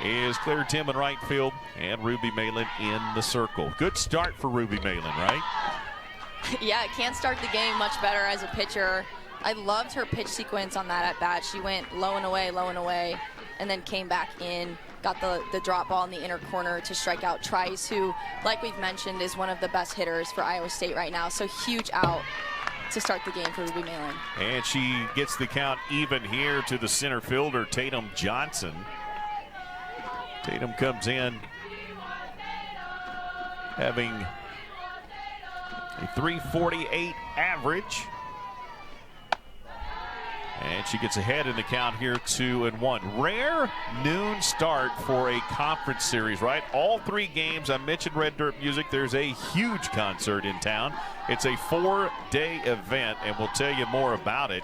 Is cleared Tim in right field, and Ruby Malin in the circle. Good start for Ruby Malin, right? Yeah, can't start the game much better as a pitcher. I loved her pitch sequence on that at bat. She went low and away, and then came back in, got the drop ball in the inner corner to strike out Trice, who, like we've mentioned, is one of the best hitters for Iowa State right now. So huge out to start the game for Ruby Malin. And she gets the count even here to the center fielder, Tatum Johnson. Tatum comes in having a 348 average. And she gets ahead in the count here, 2-1. Rare noon start for a conference series, right? All three games. I mentioned Red Dirt Music. There's a huge concert in town. It's a 4-day event, and we'll tell you more about it.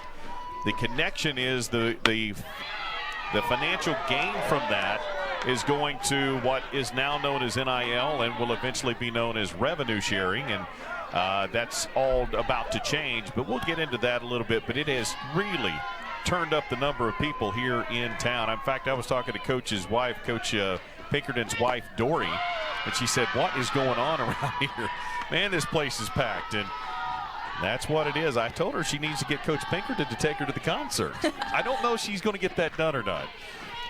The connection is the financial gain from that is going to what is now known as NIL and will eventually be known as revenue sharing. And that's all about to change, but we'll get into that a little bit. But it has really turned up the number of people here in town. In fact, I was talking to Coach's wife, Coach Pinkerton's wife, Dory, and she said, what is going on around here? Man, this place is packed, and that's what it is. I told her she needs to get Coach Pinkerton to take her to the concert. I don't know if she's going to get that done or not.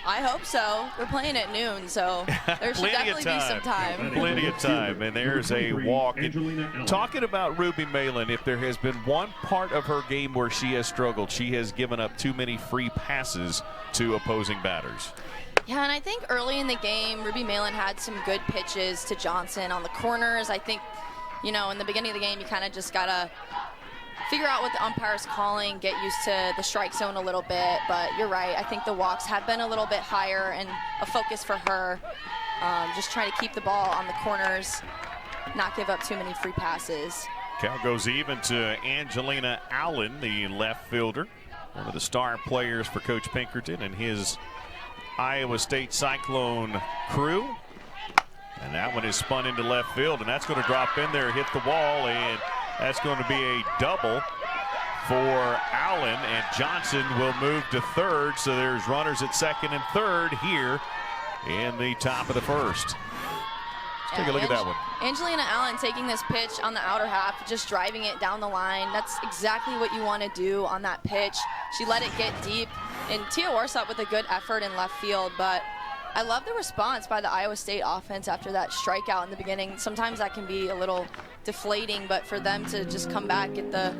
I hope so. We're playing at noon, so there should definitely be some time. Plenty of time, and there's a walk. And talking about Ruby Malin, if there has been one part of her game where she has struggled, she has given up too many free passes to opposing batters. Yeah, and I think early in the game, Ruby Malin had some good pitches to Johnson on the corners. I think, in the beginning of the game, you kind of just got to figure out what the umpire's calling, get used to the strike zone a little bit. But you're right, I think the walks have been a little bit higher and a focus for her. Just trying to keep the ball on the corners, not give up too many free passes. Count goes even to Angelina Allen, the left fielder, one of the star players for Coach Pinkerton and his Iowa State Cyclone crew. And that one is spun into left field, and that's going to drop in there, hit the wall, and that's going to be a double for Allen, and Johnson will move to third. So there's runners at second and third here in the top of the first. Let's take a look at that one. Angelina Allen taking this pitch on the outer half, just driving it down the line. That's exactly what you want to do on that pitch. She let it get deep, and Tia Warsop with a good effort in left field, but I love the response by the Iowa State offense after that strikeout in the beginning. Sometimes that can be a little deflating, but for them to just come back, get the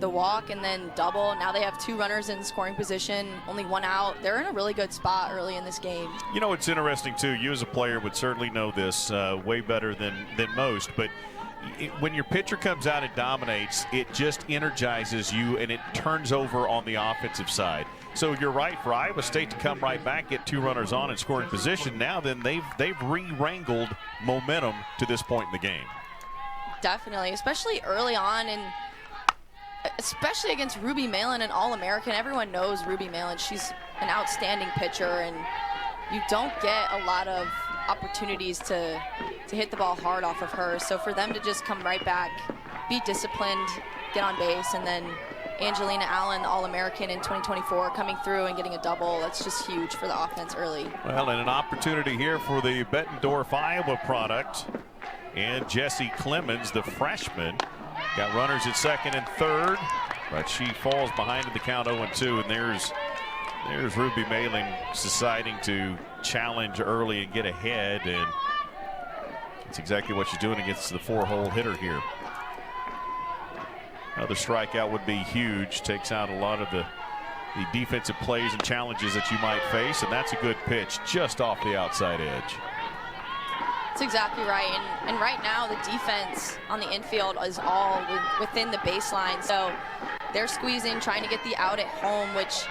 walk, and then double. Now they have two runners in scoring position, only one out. They're in a really good spot early in this game. It's interesting, too. You as a player would certainly know this way better than most, but when your pitcher comes out and dominates, it just energizes you, and it turns over on the offensive side. So you're right, for Iowa State to come right back, get two runners on in scoring position, now then they've re-wrangled momentum to this point in the game. Definitely, especially early on, and especially against Ruby Malin, an All-American. Everyone knows Ruby Malin. She's an outstanding pitcher, and you don't get a lot of opportunities to hit the ball hard off of her. So for them to just come right back, be disciplined, get on base, and then Angelina Allen, All-American in 2024, coming through and getting a double. That's just huge for the offense early. Well, and an opportunity here for the Bettendorf, Iowa product. And Jessie Clemens, the freshman, got runners at second and third, but she falls behind in the count 0-2. And there's Ruby Malin deciding to challenge early and get ahead, and that's exactly what she's doing against the four-hole hitter here. Another strikeout would be huge, takes out a lot of the defensive plays and challenges that you might face, and that's a good pitch just off the outside edge. That's exactly right, and right now the defense on the infield is all within the baseline, so they're squeezing, trying to get the out at home, which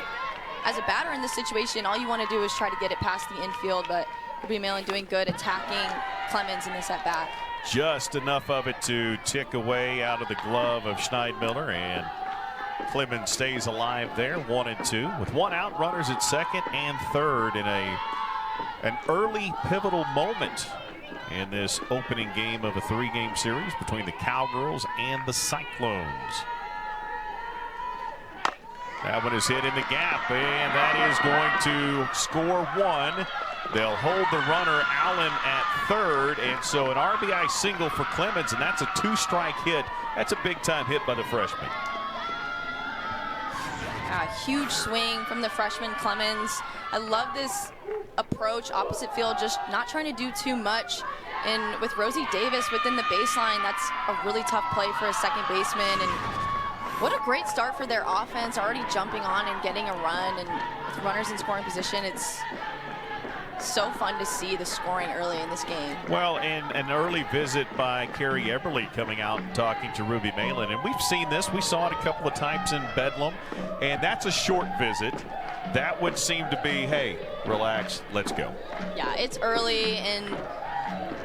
as a batter in this situation, all you want to do is try to get it past the infield, but Ruby Malin doing good attacking Clemens in this at-bat. Just enough of it to tick away out of the glove of Schneidmiller, and Clemens stays alive there, 1-2. With one out, runners at second and third in an early pivotal moment in this opening game of a three-game series between the Cowgirls and the Cyclones. That one is hit in the gap, and that is going to score one. They'll hold the runner, Allen, at third, and so an RBI single for Clemens, and that's a 2-strike hit. That's a big-time hit by the freshman. A huge swing from the freshman Clemens. I love this approach, opposite field, just not trying to do too much. And with Rosie Davis within the baseline, that's a really tough play for a second baseman. And what a great start for their offense, already jumping on and getting a run. And with runners in scoring position, it's so fun to see the scoring early in this game. Well, and an early visit by Carrie Eberle coming out and talking to Ruby Melot. And we've seen this. We saw it a couple of times in Bedlam. And that's a short visit. That would seem to be, hey, relax, let's go. Yeah, it's early, and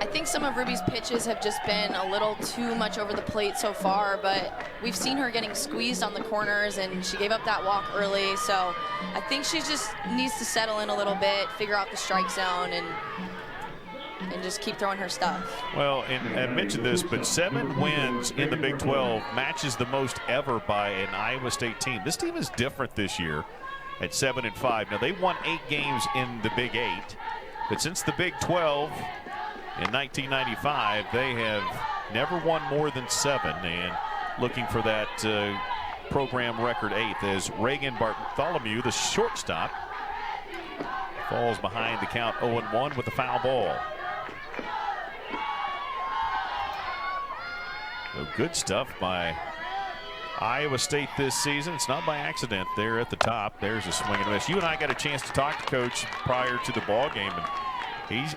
I think some of Ruby's pitches have just been a little too much over the plate so far, but we've seen her getting squeezed on the corners, and she gave up that walk early, so I think she just needs to settle in a little bit, figure out the strike zone, and just keep throwing her stuff. Well, and I mentioned this, but 7 wins in the Big 12 matches the most ever by an Iowa State team. This team is different this year at 7-5. Now, they won 8 games in the Big 8, but since the Big 12 in 1995, they have never won more than 7, and looking for that program record 8th as Reagan Bartholomew, the shortstop, falls behind the count 0-1 with the foul ball. So good stuff by Iowa State this season. It's not by accident. There at the top, there's a swing and miss. You and I got a chance to talk to Coach prior to the ball game, and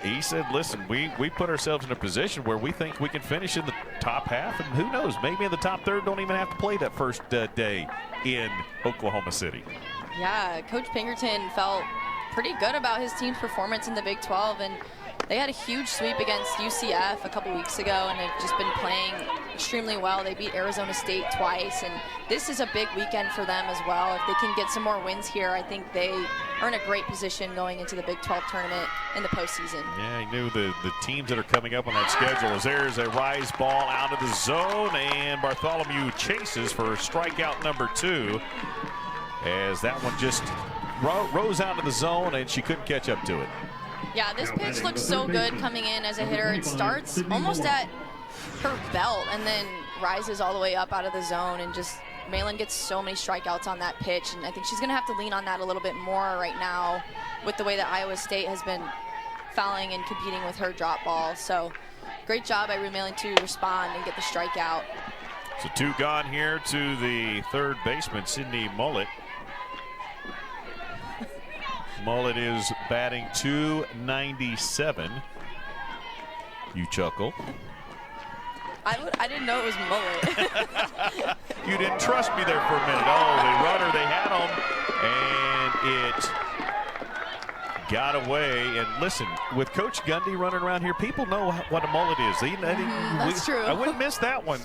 he said, listen, we put ourselves in a position where we think we can finish in the top half, and who knows, maybe in the top third, don't even have to play that first day in Oklahoma City. Yeah, Coach Pinkerton felt pretty good about his team's performance in the Big 12, and they had a huge sweep against UCF a couple weeks ago, and they've just been playing extremely well. They beat Arizona State twice, and this is a big weekend for them as well. If they can get some more wins here, I think they are in a great position going into the Big 12 tournament in the postseason. Yeah, he knew the teams that are coming up on that schedule. As there's a rise ball out of the zone, and Bartholomew chases for strikeout number 2, as that one just rose out of the zone, and she couldn't catch up to it. Yeah, this pitch looks so good coming in as a hitter. It starts almost at her belt and then rises all the way up out of the zone, and just Malin gets so many strikeouts on that pitch, and I think she's going to have to lean on that a little bit more right now with the way that Iowa State has been fouling and competing with her drop ball. So great job by Ruby Malin to respond and get the strikeout. So 2 gone here to the third baseman, Sydney Melot. Melot is batting .297. You chuckle. I didn't know it was Melot. You didn't trust me there for a minute. Oh, the runner, they had him, and it got away. And listen, with Coach Gundy running around here, people know what a mullet is. That's true. I wouldn't miss that one.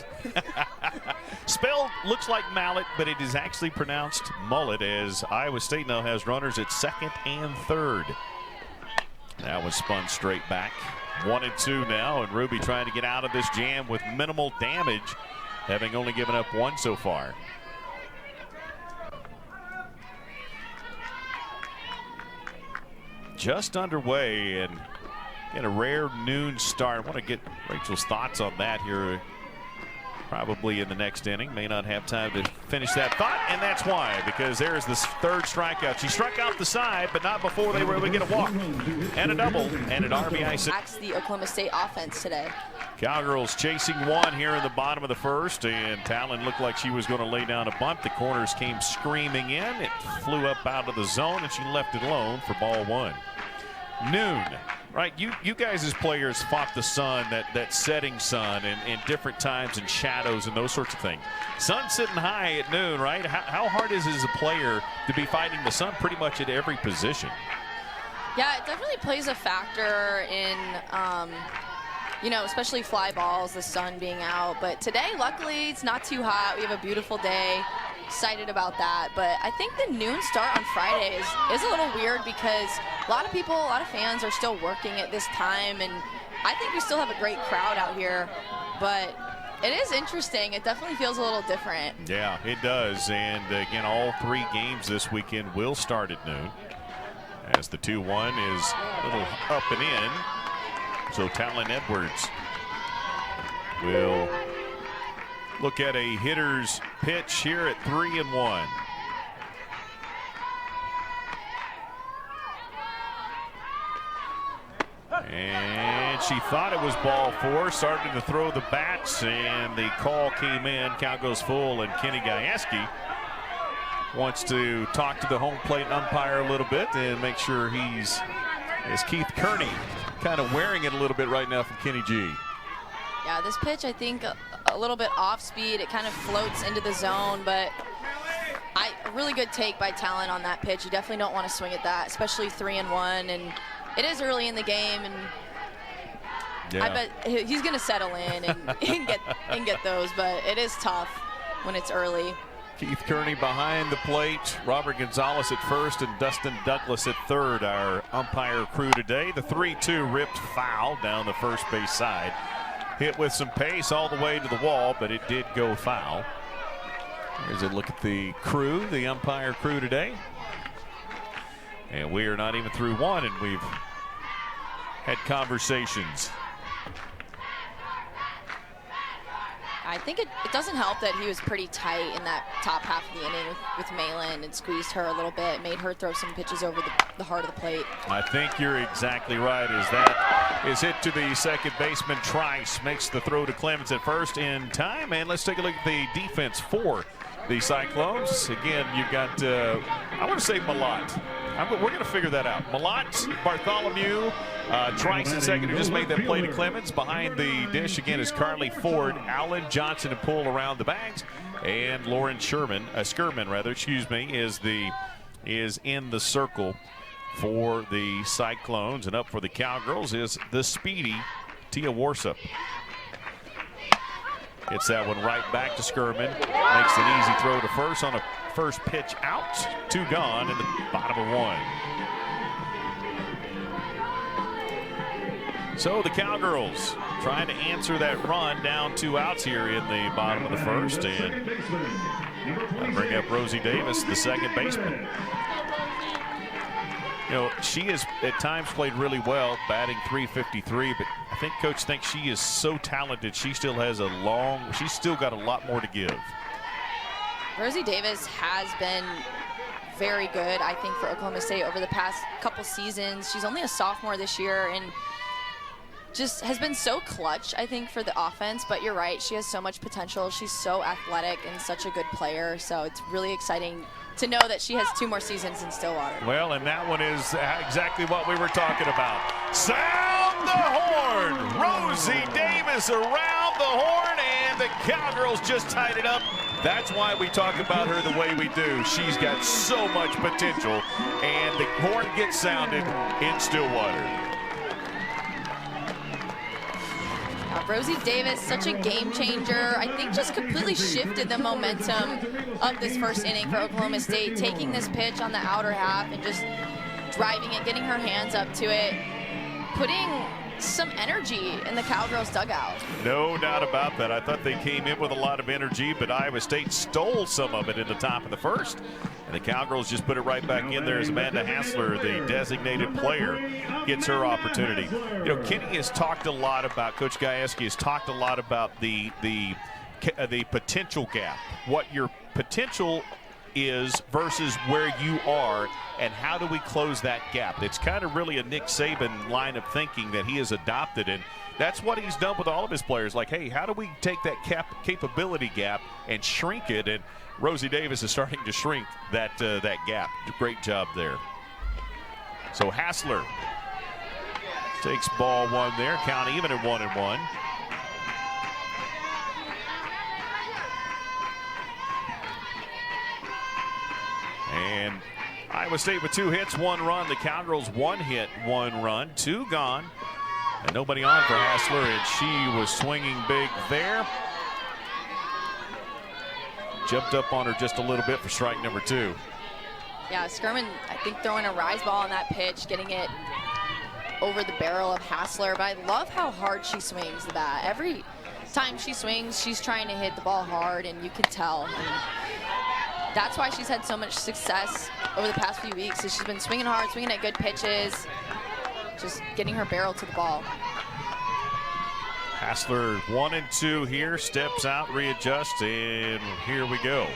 Spelled looks like mallet, but it is actually pronounced mullet, as Iowa State now has runners at second and third. That was spun straight back. 1-2 now, and Ruby trying to get out of this jam with minimal damage, having only given up 1 so far. Just underway, and get a rare noon start. I want to get Rachel's thoughts on that here probably in the next inning. May not have time to finish that thought, and that's why, because there's this third strikeout. She struck out the side, but not before they were able to get a walk and a double and an RBI. That's the Oklahoma State offense today. Cowgirls chasing 1 here in the bottom of the first, and Talon looked like she was going to lay down a bunt. The corners came screaming in. It flew up out of the zone, and she left it alone for ball 1. Noon, right? You guys as players fought the sun, that setting sun, and different times and shadows and those sorts of things. Sun sitting high at noon, right? How hard is it as a player to be fighting the sun pretty much at every position? Yeah, it definitely plays a factor in, especially fly balls, the sun being out. But today, luckily, it's not too hot. We have a beautiful day. Excited about that, but I think the noon start on Friday is a little weird because a lot of fans are still working at this time, and I think we still have a great crowd out here, but It is interesting. It definitely feels a little different. Yeah, it does. And again, all 3 games this weekend will start at noon, as the 2-1 is a little up and in. So Talon Edwards will look at a hitter's pitch here at 3-1. And she thought it was ball 4, started to throw the bats, and the call came in. Count goes full, and Kenny Gajewski wants to talk to the home plate umpire a little bit and make sure he's, as Keith Kearney kind of wearing it a little bit right now from Kenny G. Yeah, this pitch, I think, a little bit off speed. It kind of floats into the zone, but a really good take by Talon on that pitch. You definitely don't want to swing at that, especially 3-1, and it is early in the game, and yeah. I bet he's going to settle in and get those, but it is tough when it's early. Keith Kearney behind the plate, Robert Gonzalez at first, and Dustin Douglas at third, our umpire crew today. The 3-2 ripped foul down the first base side. Hit with some pace all the way to the wall, but it did go foul. Here's a look at the crew, the umpire crew today. And we are not even through 1, and we've had conversations. I think it doesn't help that he was pretty tight in that top half of the inning with Malin and squeezed her a little bit, made her throw some pitches over the heart of the plate. I think you're exactly right, as that is hit to the second baseman. Trice makes the throw to Clemens at first in time, and let's take a look at the defense for the Cyclones. Again, you've got, I want to say Melot. We're going to figure that out. Melot, Bartholomew, Trice in second, who just made that play to Clemens. Behind the dish again is Carly Ford, Allen Johnson to pull around the bags, and Lauren Skirman, is in the circle for the Cyclones, and up for the Cowgirls is the speedy Tia Warsup. Gets that one right back to Skirman. Makes an easy throw to first on a first pitch out. 2 gone in the bottom of 1. So the Cowgirls trying to answer that run, down 2 outs here in the bottom of the first. And bring up Rosie Davis, the second baseman. You know, she has at times played really well, batting .353, but I think Coach thinks she is so talented. She still has she's still got a lot more to give. Rosie Davis has been very good, I think, for Oklahoma State over the past couple seasons. She's only a sophomore this year and just has been so clutch, I think, for the offense. But you're right, she has so much potential. She's so athletic and such a good player, so it's really exciting to know that she has 2 more seasons in Stillwater. Well, and that one is exactly what we were talking about. Sound the horn! Rosie Davis around the horn, and the Cowgirls just tied it up. That's why we talk about her the way we do. She's got so much potential, and the horn gets sounded in Stillwater. Rosie Davis, such a game changer. I think just completely shifted the momentum of this first inning for Oklahoma State, taking this pitch on the outer half and just driving it, getting her hands up to it, putting some energy in the Cowgirls dugout. No doubt about that. I thought they came in with a lot of energy, but Iowa State stole some of it in the top of the first. And the Cowgirls just put it right back in there as Amanda Hassler, the designated player, gets her opportunity. You know, Kenny has talked a lot about, Coach Gajewski has talked a lot about the potential gap, what your potential is versus where you are, and how do we close that gap. It's kind of really a Nick Saban line of thinking that he has adopted, and that's what he's done with all of his players. Like, hey, how do we take that capability gap and shrink it? And Rosie Davis is starting to shrink that gap. Great job there. So Hassler takes ball 1 there, count even at 1-1. And Iowa State with 2 hits, 1 run. The Cowgirls 1 hit, 1 run, 2 gone. And nobody on for Hassler, and she was swinging big there. Jumped up on her just a little bit for strike number 2. Yeah, Skirman, I think, throwing a rise ball on that pitch, getting it over the barrel of Hassler. But I love how hard she swings the bat. time she swings, she's trying to hit the ball hard, and you can tell. And that's why she's had so much success over the past few weeks, is she's been swinging hard, swinging at good pitches, just getting her barrel to the ball. Hassler 1 and 2 here, steps out, readjusts, and here we go.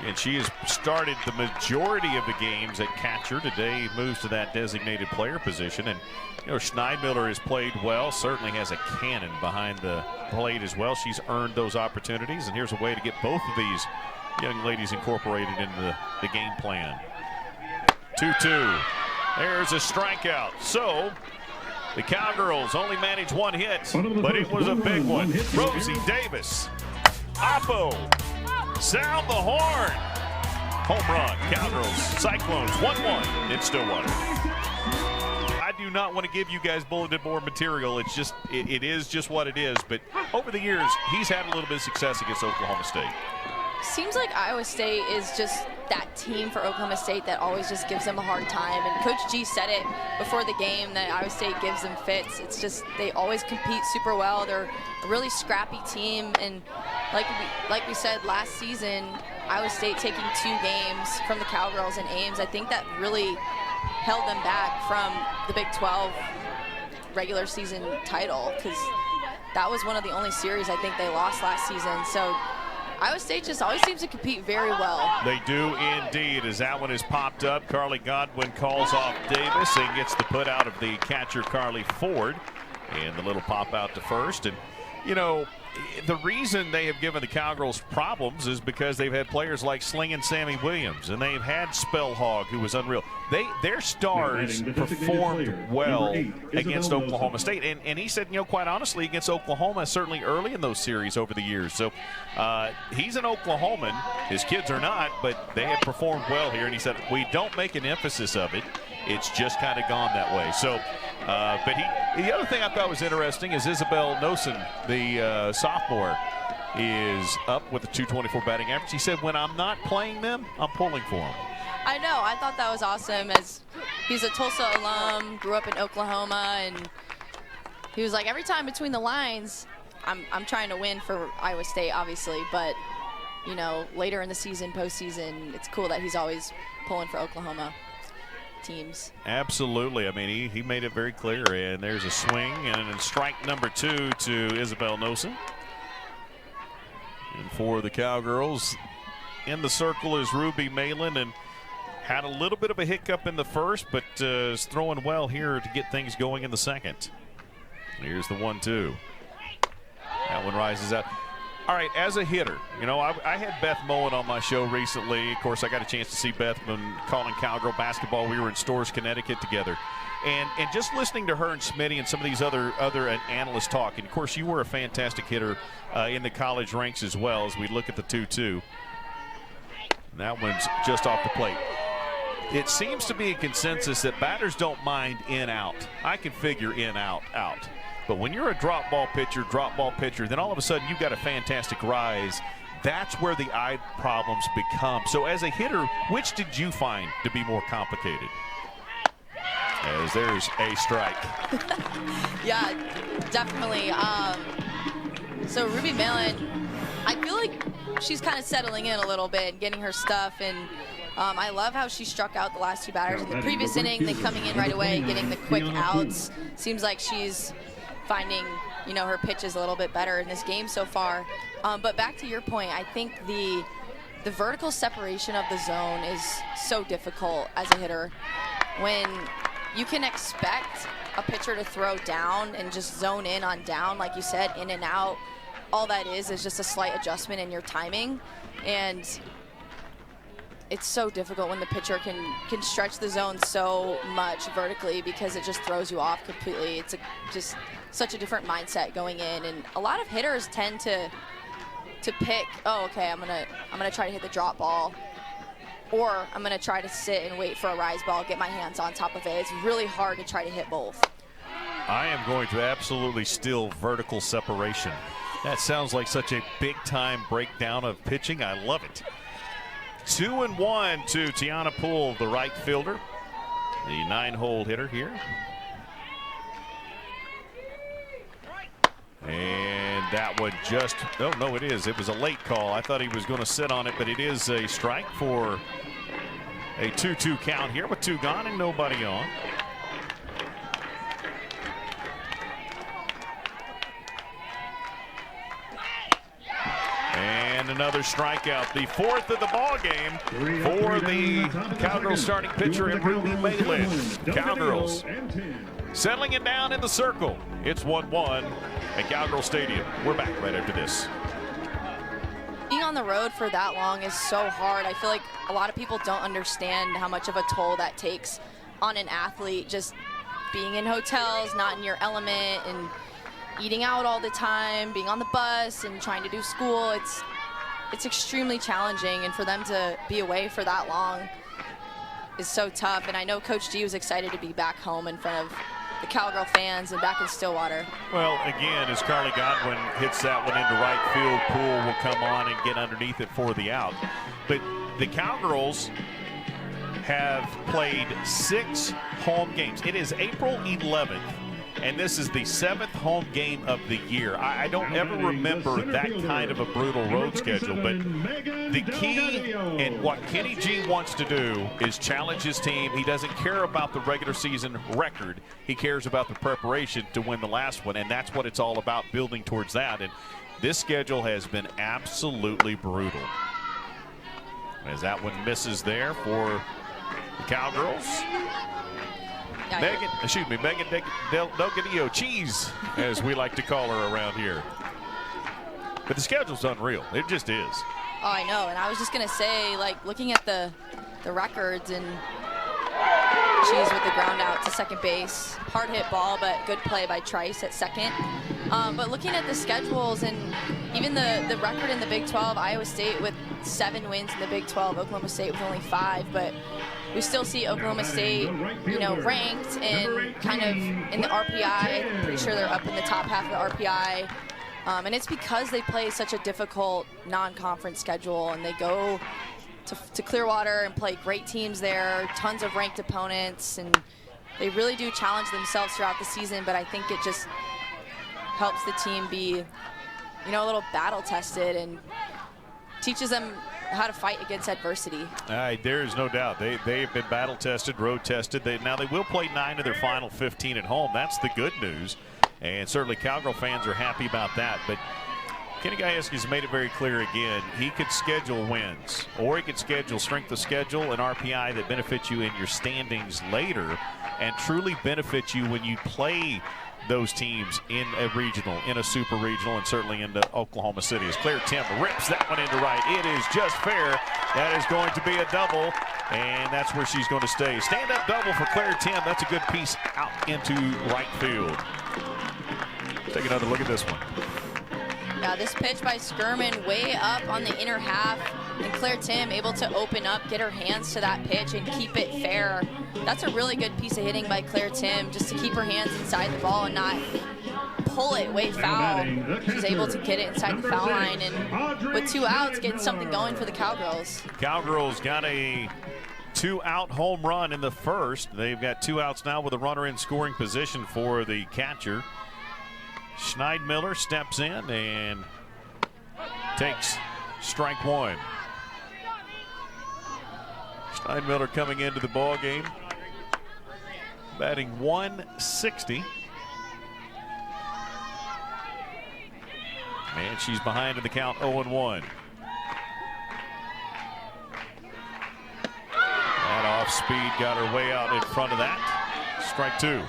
And she has started the majority of the games at catcher. Today moves to that designated player position. And, you know, Schneidmiller has played well, certainly has a cannon behind the plate as well. She's earned those opportunities. And here's a way to get both of these young ladies incorporated into the game plan. 2-2. There's a strikeout. So the Cowgirls only managed 1 hit, but it was a big one. Rosie Davis. Oppo. Sound the horn. Home run. Cowgirls. Cyclones 1-1 in Stillwater. I do not want to give you guys bulletin board material. It's just, it is just what it is. But over the years, he's had a little bit of success against Oklahoma State. Seems like Iowa State is just that team for Oklahoma State that always just gives them a hard time. And Coach G said it before the game that Iowa State gives them fits. It's just they always compete super well. They're a really scrappy team. And like we said last season, Iowa State taking 2 games from the Cowgirls in Ames, I think that really held them back from the Big 12 regular season title, because that was one of the only series I think they lost last season. So Iowa State just always seems to compete very well. They do indeed, as that one has popped up. Carly Godwin calls off Davis and gets the put out of the catcher, Carly Ford. And the little pop out to first. And, you know, the reason they have given the Cowgirls problems is because they've had players like Sling and Sammy Williams, and they've had Spellhog, who was unreal. Their stars performed well against Oklahoma State, and he said, you know, quite honestly, against Oklahoma, certainly early in those series over the years. So he's an Oklahoman. His kids are not, but they have performed well here. And he said, we don't make an emphasis of it. It's just kind of gone that way. So, but the other thing I thought was interesting is Isabel Nosen, the sophomore, is up with a .224 batting average. He said, when I'm not playing them, I'm pulling for them. I know. I thought that was awesome, as he's a Tulsa alum, grew up in Oklahoma, and he was like, every time between the lines, I'm trying to win for Iowa State, obviously, but, you know, later in the season, postseason, it's cool that he's always pulling for Oklahoma teams. Absolutely. I mean, he made it very clear, and there's a swing and strike number 2 to Isabel Nosen. And for the Cowgirls, in the circle is Ruby Malin, and had a little bit of a hiccup in the first, but is throwing well here to get things going in the second. Here's the 1-2. That one rises up. All right, as a hitter, you know, I had Beth Moen on my show recently. Of course, I got a chance to see Beth when calling Cowgirl basketball. We were in Storrs, Connecticut together. And just listening to her and Smitty and some of these other analysts talk. And, of course, you were a fantastic hitter in the college ranks as well, as we look at the 2-2. That one's just off the plate. It seems to be a consensus that batters don't mind in-out. I can figure in-out, out. But when you're a drop ball pitcher, then all of a sudden you've got a fantastic rise. That's where the eye problems become. So as a hitter, which did you find to be more complicated? As there's a strike. Yeah, definitely. So Ruby Malin, I feel like she's kind of settling in a little bit, getting her stuff, and I love how she struck out the last 2 batters in the previous inning, then coming in right away, getting the quick outs. Seems like she's finding, you know, her pitches a little bit better in this game so far. But back to your point, I think the vertical separation of the zone is so difficult as a hitter. When you can expect a pitcher to throw down and just zone in on down, like you said, in and out, all that is just a slight adjustment in your timing. And it's so difficult when the pitcher can stretch the zone so much vertically, because it just throws you off completely. It's just such a different mindset going in, and a lot of hitters tend to pick, oh, okay, I'm gonna try to hit the drop ball, or I'm gonna try to sit and wait for a rise ball, get my hands on top of it. It's really hard to try to hit both. I am going to absolutely steal vertical separation. That sounds like such a big-time breakdown of pitching. I love it. 2-1 to Tiana Poole, the right fielder. the 9-hole hitter here. And that one just, oh no, it is. It was a late call. I thought he was going to sit on it, but it is a strike for a 2-2 count here with 2 gone and nobody on. And another strikeout, the 4th of the ball game for the Cowgirls starting pitcher in Melot. Cowgirls settling it down in the circle. It's 1-1 at Cowgirl Stadium. We're back right after this. Being on the road for that long is so hard. I feel like a lot of people don't understand how much of a toll that takes on an athlete, just being in hotels, not in your element, and eating out all the time, being on the bus and trying to do school. It's extremely challenging, and for them to be away for that long is so tough. And I know Coach G was excited to be back home in front of the Cowgirl fans and back in Stillwater. Well, again, as Carly Godwin hits that one into right field, Poole will come on and get underneath it for the out. But the Cowgirls have played 6 home games. It is April 11th, and this is the 7th home game of the year. I don't ever remember that kind of a brutal road schedule, but the key and what Kenny G wants to do is challenge his team. He doesn't care about the regular season record. He cares about the preparation to win the last one, and that's what it's all about, building towards that. And this schedule has been absolutely brutal. As that one misses there for the Cowgirls. Megan Delgadillo Cheese, as we like to call her around here. But the schedule's unreal. It just is. Oh, I know. And I was just going to say, like, looking at the records, and Cheese with the ground out to second base. Hard hit ball, but good play by Trice at second. But looking at the schedules and even the record in the Big 12, Iowa State with 7 wins in the Big 12, Oklahoma State with only 5, but we still see Oklahoma State, you know, ranked and kind of in the RPI. I'm pretty sure they're up in the top half of the RPI. And it's because they play such a difficult non-conference schedule, and they go to Clearwater and play great teams there, tons of ranked opponents, and they really do challenge themselves throughout the season. But I think it just helps the team be, you know, a little battle tested and teaches them how to fight against adversity. There's no doubt. They have been battle tested, road tested. Now they will play 9 of their final 15 at home. That's the good news. And certainly Cowgirl fans are happy about that. But Kenny Gajewski's made it very clear again. He could schedule wins, or he could schedule strength of schedule and RPI that benefits you in your standings later and truly benefit you when you play those teams in a regional, in a super regional, and certainly into Oklahoma City. As Claire Tim rips that one into right. It is just fair. That is going to be a double, and that's where she's going to stay. Stand-up double for Claire Tim. That's a good piece out into right field. Take another look at this one. Yeah, this pitch by Skirman way up on the inner half, and Claire Tim able to open up, get her hands to that pitch, and keep it fair. That's a really good piece of hitting by Claire Tim, just to keep her hands inside the ball and not pull it way foul. She's able to get it inside the foul line, and with 2 outs, getting something going for the Cowgirls. Cowgirls got a 2-out home run in the first. They've got 2 outs now with a runner in scoring position for the catcher. Schneidmiller steps in and takes strike 1. Schneidmiller coming into the ball game, batting 160. And she's behind in the count, 0-1. That off speed got her way out in front of that. Strike 2.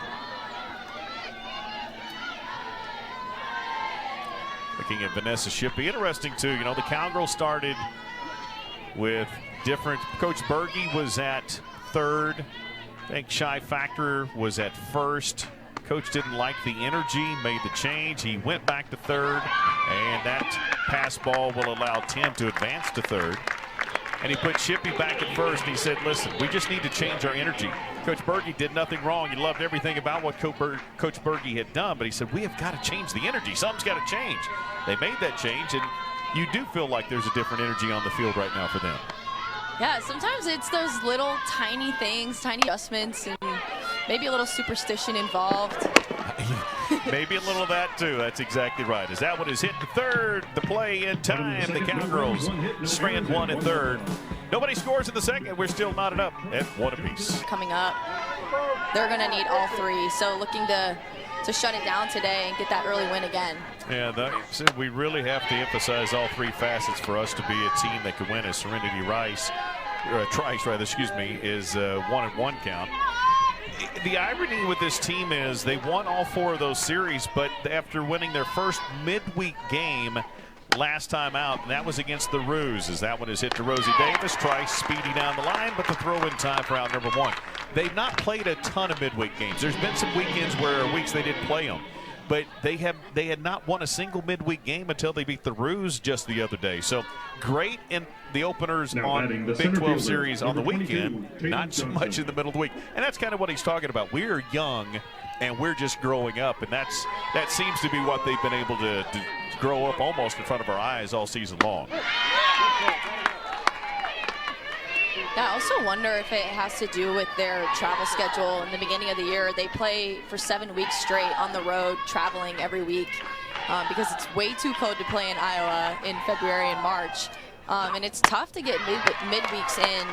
Looking at Vanessa Shippey. Interesting, too. You know, the Cowgirls started with different. Coach Berge was at third. I think Shy Factor was at first. Coach didn't like the energy, made the change. He went back to third, and that pass ball will allow Tim to advance to third. And he put Shippey back at first, and he said, listen, we just need to change our energy. Coach Berge did nothing wrong. He loved everything about what Coach Berge had done, but he said, we have got to change the energy. Something's got to change. They made that change, and you do feel like there's a different energy on the field right now for them. Yeah, sometimes it's those little tiny things, tiny adjustments, and maybe a little superstition involved. Maybe a little of that too. That's exactly right. As that one is hit to third, the play in time. The Cowgirls strand one in third. Nobody scores in the second. We're still knotted up at one apiece. Coming up, they're going to need all three. So looking to shut it down today and get that early win again. Yeah, we really have to emphasize all three facets for us to be a team that could win. As Serenity Trice, is 1-1 count. The irony with this team is they won all four of those series, but after winning their first midweek game last time out, and that was against the Roos, as that one is hit to Rosie Davis. Trice speedy down the line, but the throw in time for out number one. They've not played a ton of midweek games. There's been some weekends weeks they didn't play them, but they had not won a single midweek game until they beat the Roos just the other day. So great in the openers on the Big 12 series on the weekend, not so much in the middle of the week. And that's kind of what he's talking about. We're young and we're just growing up, and that seems to be what they've been able to grow up almost in front of our eyes all season long. Yeah, I also wonder if it has to do with their travel schedule. In the beginning of the year, they play for 7 weeks straight on the road, traveling every week, because it's way too cold to play in Iowa in February and March. And it's tough to get midweeks in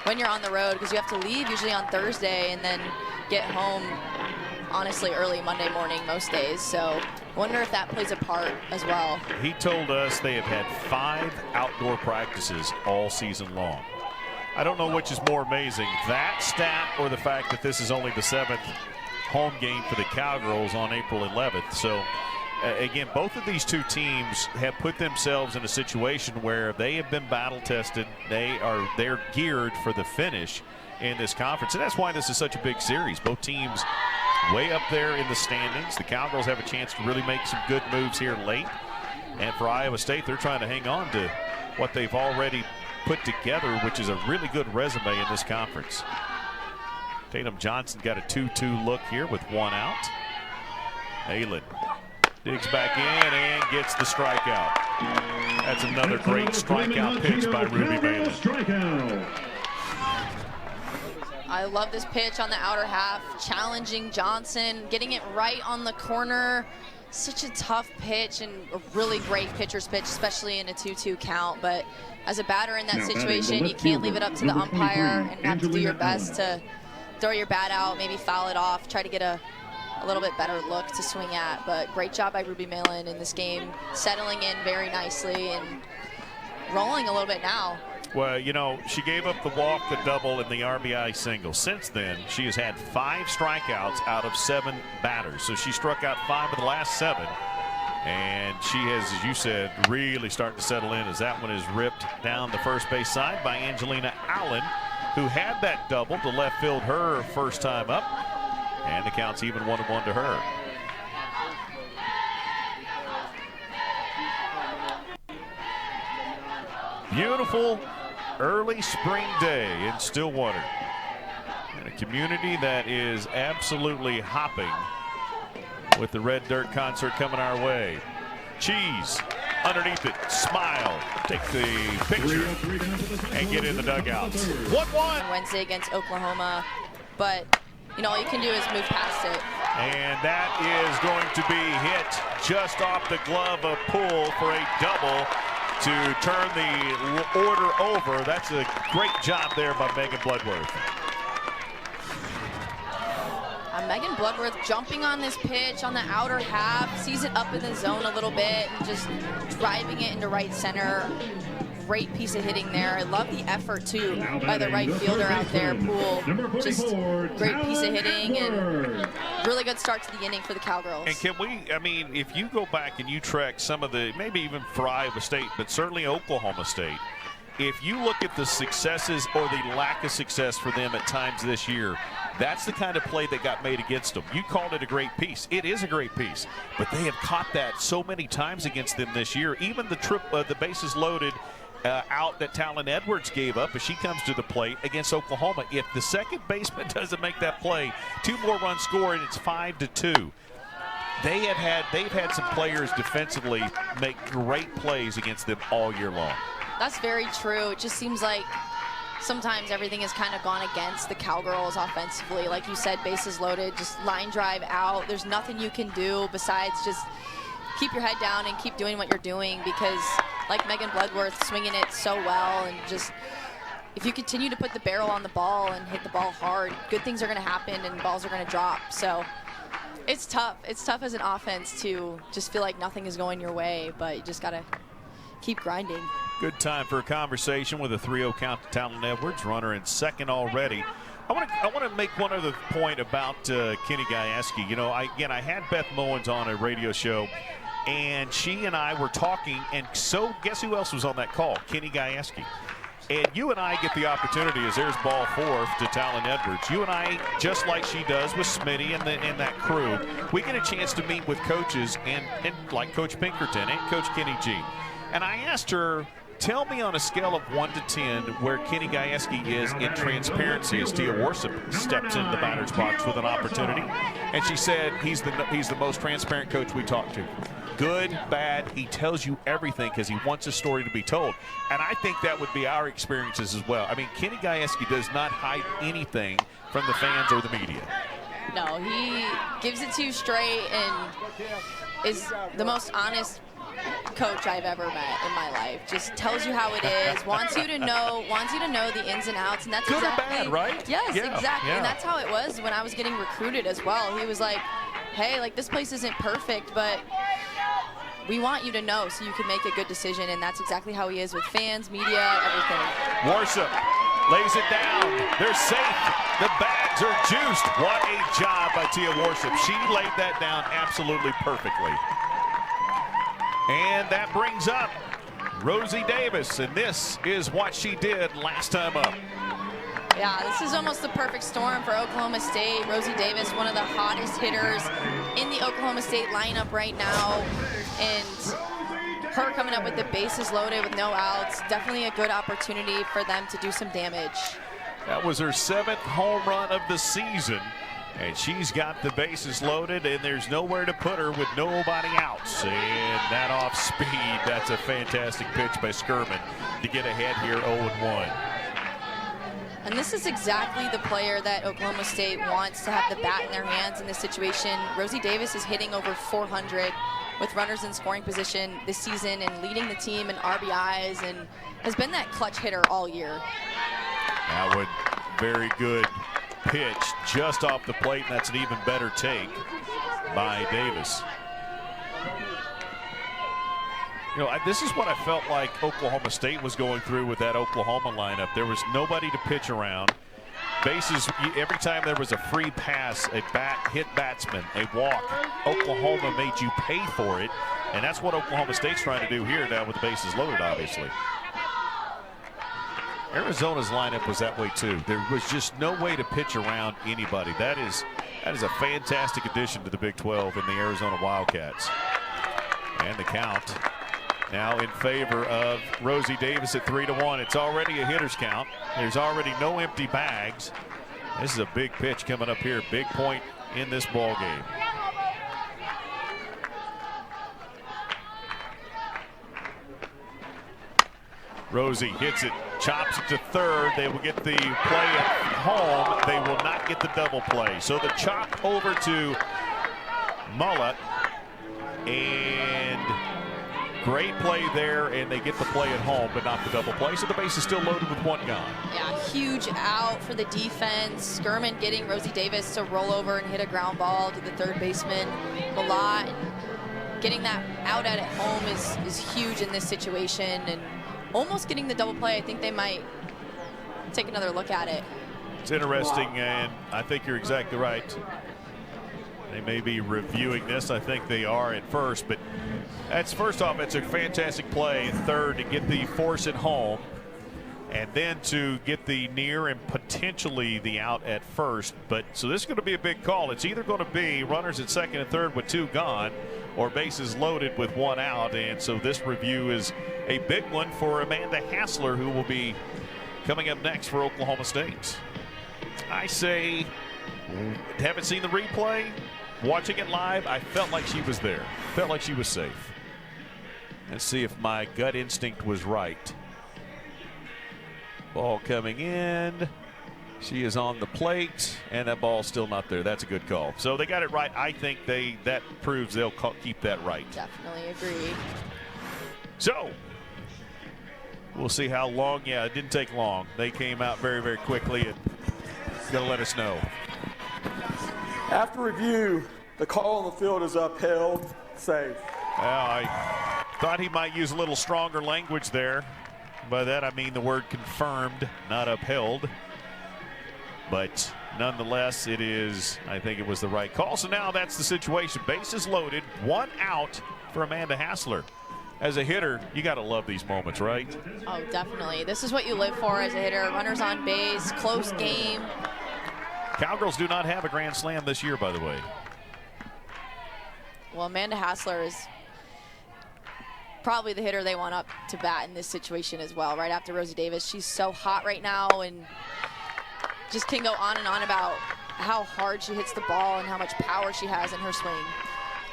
when you're on the road, because you have to leave usually on Thursday and then get home, honestly, early Monday morning most days. So I wonder if that plays a part as well. He told us they have had 5 outdoor practices all season long. I don't know which is more amazing, that stat or the fact that this is only the 7th home game for the Cowgirls on April 11th. So, again, both of these two teams have put themselves in a situation where they have been battle-tested. They're geared for the finish in this conference, and that's why this is such a big series. Both teams way up there in the standings. The Cowgirls have a chance to really make some good moves here late. And for Iowa State, they're trying to hang on to what they've already put together, which is a really good resume in this conference. Tatum Johnson got a 2-2 look here with 1 out. Malot digs back in and gets the strikeout. That's another great strikeout pitch by Ruby Malot. I love this pitch on the outer half, challenging Johnson, getting it right on the corner. Such a tough pitch and a really great pitcher's pitch, especially in a 2-2 count. But as a batter in that situation, you can't leave it up to the umpire and have to do your best to throw your bat out, maybe foul it off, try to get a little bit better look to swing at. But great job by Ruby Malot in this game, settling in very nicely and rolling a little bit now. Well, you know, she gave up the walk, the double, and the RBI single. Since then, she has had 5 strikeouts out of 7 batters. So she struck out 5 of the last 7. And she has, as you said, really starting to settle in as that one is ripped down the first base side by Angelina Allen, who had that double to left field her first time up. And the count's even 1-1 to her. Beautiful early spring day in Stillwater. And a community that is absolutely hopping with the Red Dirt concert coming our way. Cheese underneath it, smile, take the picture, and get in the dugouts. 1-1. Wednesday against Oklahoma, but you know all you can do is move past it. And that is going to be hit just off the glove of Poole for a double to turn the order over. That's a great job there by Megan Bledworth. Megan Bledworth jumping on this pitch on the outer half, sees it up in the zone a little bit, and just driving it into right center. Great piece of hitting there. I love the effort, too, by the right fielder out there, Poole. Just great piece of hitting and really good start to the inning for the Cowgirls. And can we, I mean, if you go back and you track some of the, maybe even for Iowa State, but certainly Oklahoma State, if you look at the successes or the lack of success for them at times this year, that's the kind of play that got made against them. You called it a great piece. It is a great piece, but they have caught that so many times against them this year. Even the bases loaded out that Talon Edwards gave up as she comes to the plate against Oklahoma. If the second baseman doesn't make that play, 2 more runs scored, and it's 5-2. They've had some players defensively make great plays against them all year long. That's very true. It just seems like sometimes everything has kind of gone against the Cowgirls offensively. Like you said, bases loaded, just line drive out. There's nothing you can do besides just keep your head down and keep doing what you're doing, because like Megan Bledworth swinging it so well, and just if you continue to put the barrel on the ball and hit the ball hard, good things are going to happen and balls are going to drop. So it's tough. It's tough as an offense to just feel like nothing is going your way, but you just got to keep grinding. Good time for a conversation with a 3-0 count to Talon Edwards. Runner in second already. I want to make one other point about Kenny Gajewski. You know, I had Beth Mowens on a radio show, and she and I were talking, and so guess who else was on that call? Kenny Gajewski. And you and I get the opportunity, as there's ball fourth to Talon Edwards. You and I, just like she does with Smitty and that crew, we get a chance to meet with coaches and like Coach Pinkerton and Coach Kenny G. And I asked her, tell me on a scale of 1 to 10 where Kenny Gajewski is in transparency as Tia Warsop steps into the batter's box with an opportunity. And she said he's the most transparent coach we talked to. Good, bad, he tells you everything because he wants a story to be told. And I think that would be our experiences as well. I mean, Kenny Gajewski does not hide anything from the fans or the media. No, he gives it to you straight and is the most honest coach I've ever met in my life. Just tells you how it is, wants you to know the ins and outs, and that's good exactly, or bad, right? Yes, yeah, exactly. Yeah. And that's how it was when I was getting recruited as well. He was like, hey, like, this place isn't perfect, but we want you to know so you can make a good decision, and that's exactly how he is with fans, media, everything. Warsop lays it down. They're safe. The bags are juiced. What a job by Tia Warsop. She laid that down absolutely perfectly. And that brings up Rosie Davis, and this is what she did last time up. Yeah, this is almost the perfect storm for Oklahoma State. Rosie Davis, one of the hottest hitters in the Oklahoma State lineup right now, and her coming up with the bases loaded with no outs, definitely a good opportunity for them to do some damage. That was her 7th home run of the season. And she's got the bases loaded, and there's nowhere to put her with nobody outs. And that off speed, that's a fantastic pitch by Skirman to get ahead here 0-1. And this is exactly the player that Oklahoma State wants to have the bat in their hands in this situation. Rosie Davis is hitting over 400 with runners in scoring position this season and leading the team in RBIs and has been that clutch hitter all year. That one, very good pitch just off the plate, and that's an even better take by Davis. You know, this is what I felt like Oklahoma State was going through with that Oklahoma lineup. There was nobody to pitch around. Bases, every time there was a free pass, a hit batsman, a walk, Oklahoma made you pay for it. And that's what Oklahoma State's trying to do here now with the bases loaded, obviously. Arizona's lineup was that way too. There was just no way to pitch around anybody. That is a fantastic addition to the Big 12 in the Arizona Wildcats. And the count now in favor of Rosie Davis at 3-1. It's already a hitter's count. There's already no empty bags. This is a big pitch coming up here. Big point in this ball game. Rosie hits it, chops it to third. They will get the play at home. They will not get the double play. So the chop over to Melot, and great play there, and they get the play at home, but not the double play. So the base is still loaded with one gone. Yeah, huge out for the defense. Skirman getting Rosie Davis to roll over and hit a ground ball to the third baseman. Melot getting that out at home is huge in this situation, and almost getting the double play. I think they might take another look at it. It's interesting, and I think you're exactly right. They may be reviewing this. I think they are at first, but that's first off, it's a fantastic play at third to get the force at home, and then to get the near and potentially the out at first. But so this is going to be a big call. It's either going to be runners at second and third with two gone, or bases loaded with one out. And so this review is a big one for Amanda Hassler, who will be coming up next for Oklahoma State. I say, haven't seen the replay. Watching it live, I felt like she was there. Felt like she was safe. Let's see if my gut instinct was right. Ball coming in. She is on the plate, and that ball's still not there. That's a good call. So they got it right. I think that proves they'll keep that right. Definitely agree. So we'll see how long. Yeah, it didn't take long. They came out very, very quickly, and going to let us know. After review, the call on the field is upheld, safe. Well, I thought he might use a little stronger language there. By that I mean the word confirmed, not upheld. But nonetheless, it is, I think it was the right call. So now that's the situation. Bases loaded, 1 out for Amanda Hassler. As a hitter, you got to love these moments, right? Oh, definitely. This is what you live for as a hitter. Runners on base, close game. Cowgirls do not have a grand slam this year, by the way. Well, Amanda Hassler is probably the hitter they want up to bat in this situation as well, right after Rosie Davis. She's so hot right now and just can go on and on about how hard she hits the ball and how much power she has in her swing.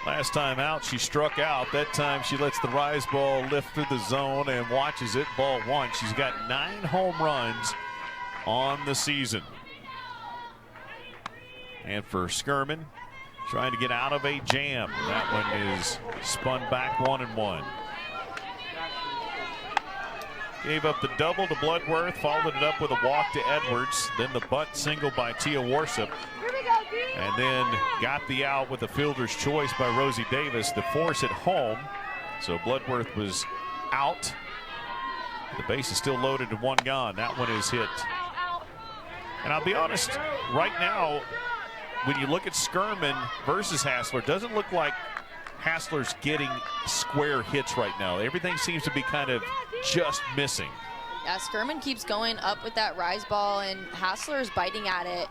Last time out, she struck out. That time she lets the rise ball lift through the zone and watches it. Ball 1. She's got 9 home runs on the season. And for Skirman, trying to get out of a jam. That one is spun back 1-1. Gave up the double to Bledworth, followed it up with a walk to Edwards, then the bunt single by Tia Warsop, and then got the out with a fielder's choice by Rosie Davis to force it home. So Bledworth was out. The base is still loaded and 1 gone. That one is hit. And I'll be honest, right now, when you look at Skirman versus Hassler, it doesn't look like Hassler's getting square hits right now. Everything seems to be kind of just missing. Yeah, Skirman keeps going up with that rise ball, and Hassler is biting at it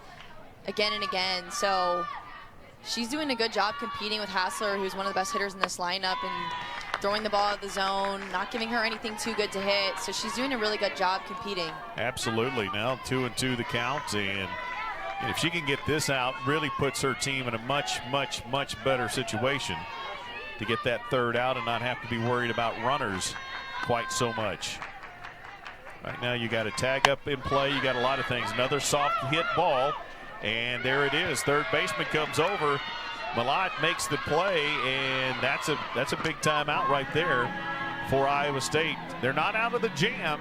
again and again. So she's doing a good job competing with Hassler, who's one of the best hitters in this lineup, and throwing the ball out of the zone, not giving her anything too good to hit. So she's doing a really good job competing. Absolutely. Now 2-2 the count, and if she can get this out, really puts her team in a much, much, much better situation to get that 3rd out and not have to be worried about runners quite so much. Right now you got a tag up in play. You got a lot of things. Another soft hit ball, and there it is. Third baseman comes over. Melot makes the play, and that's a big timeout right there for Iowa State. They're not out of the jam,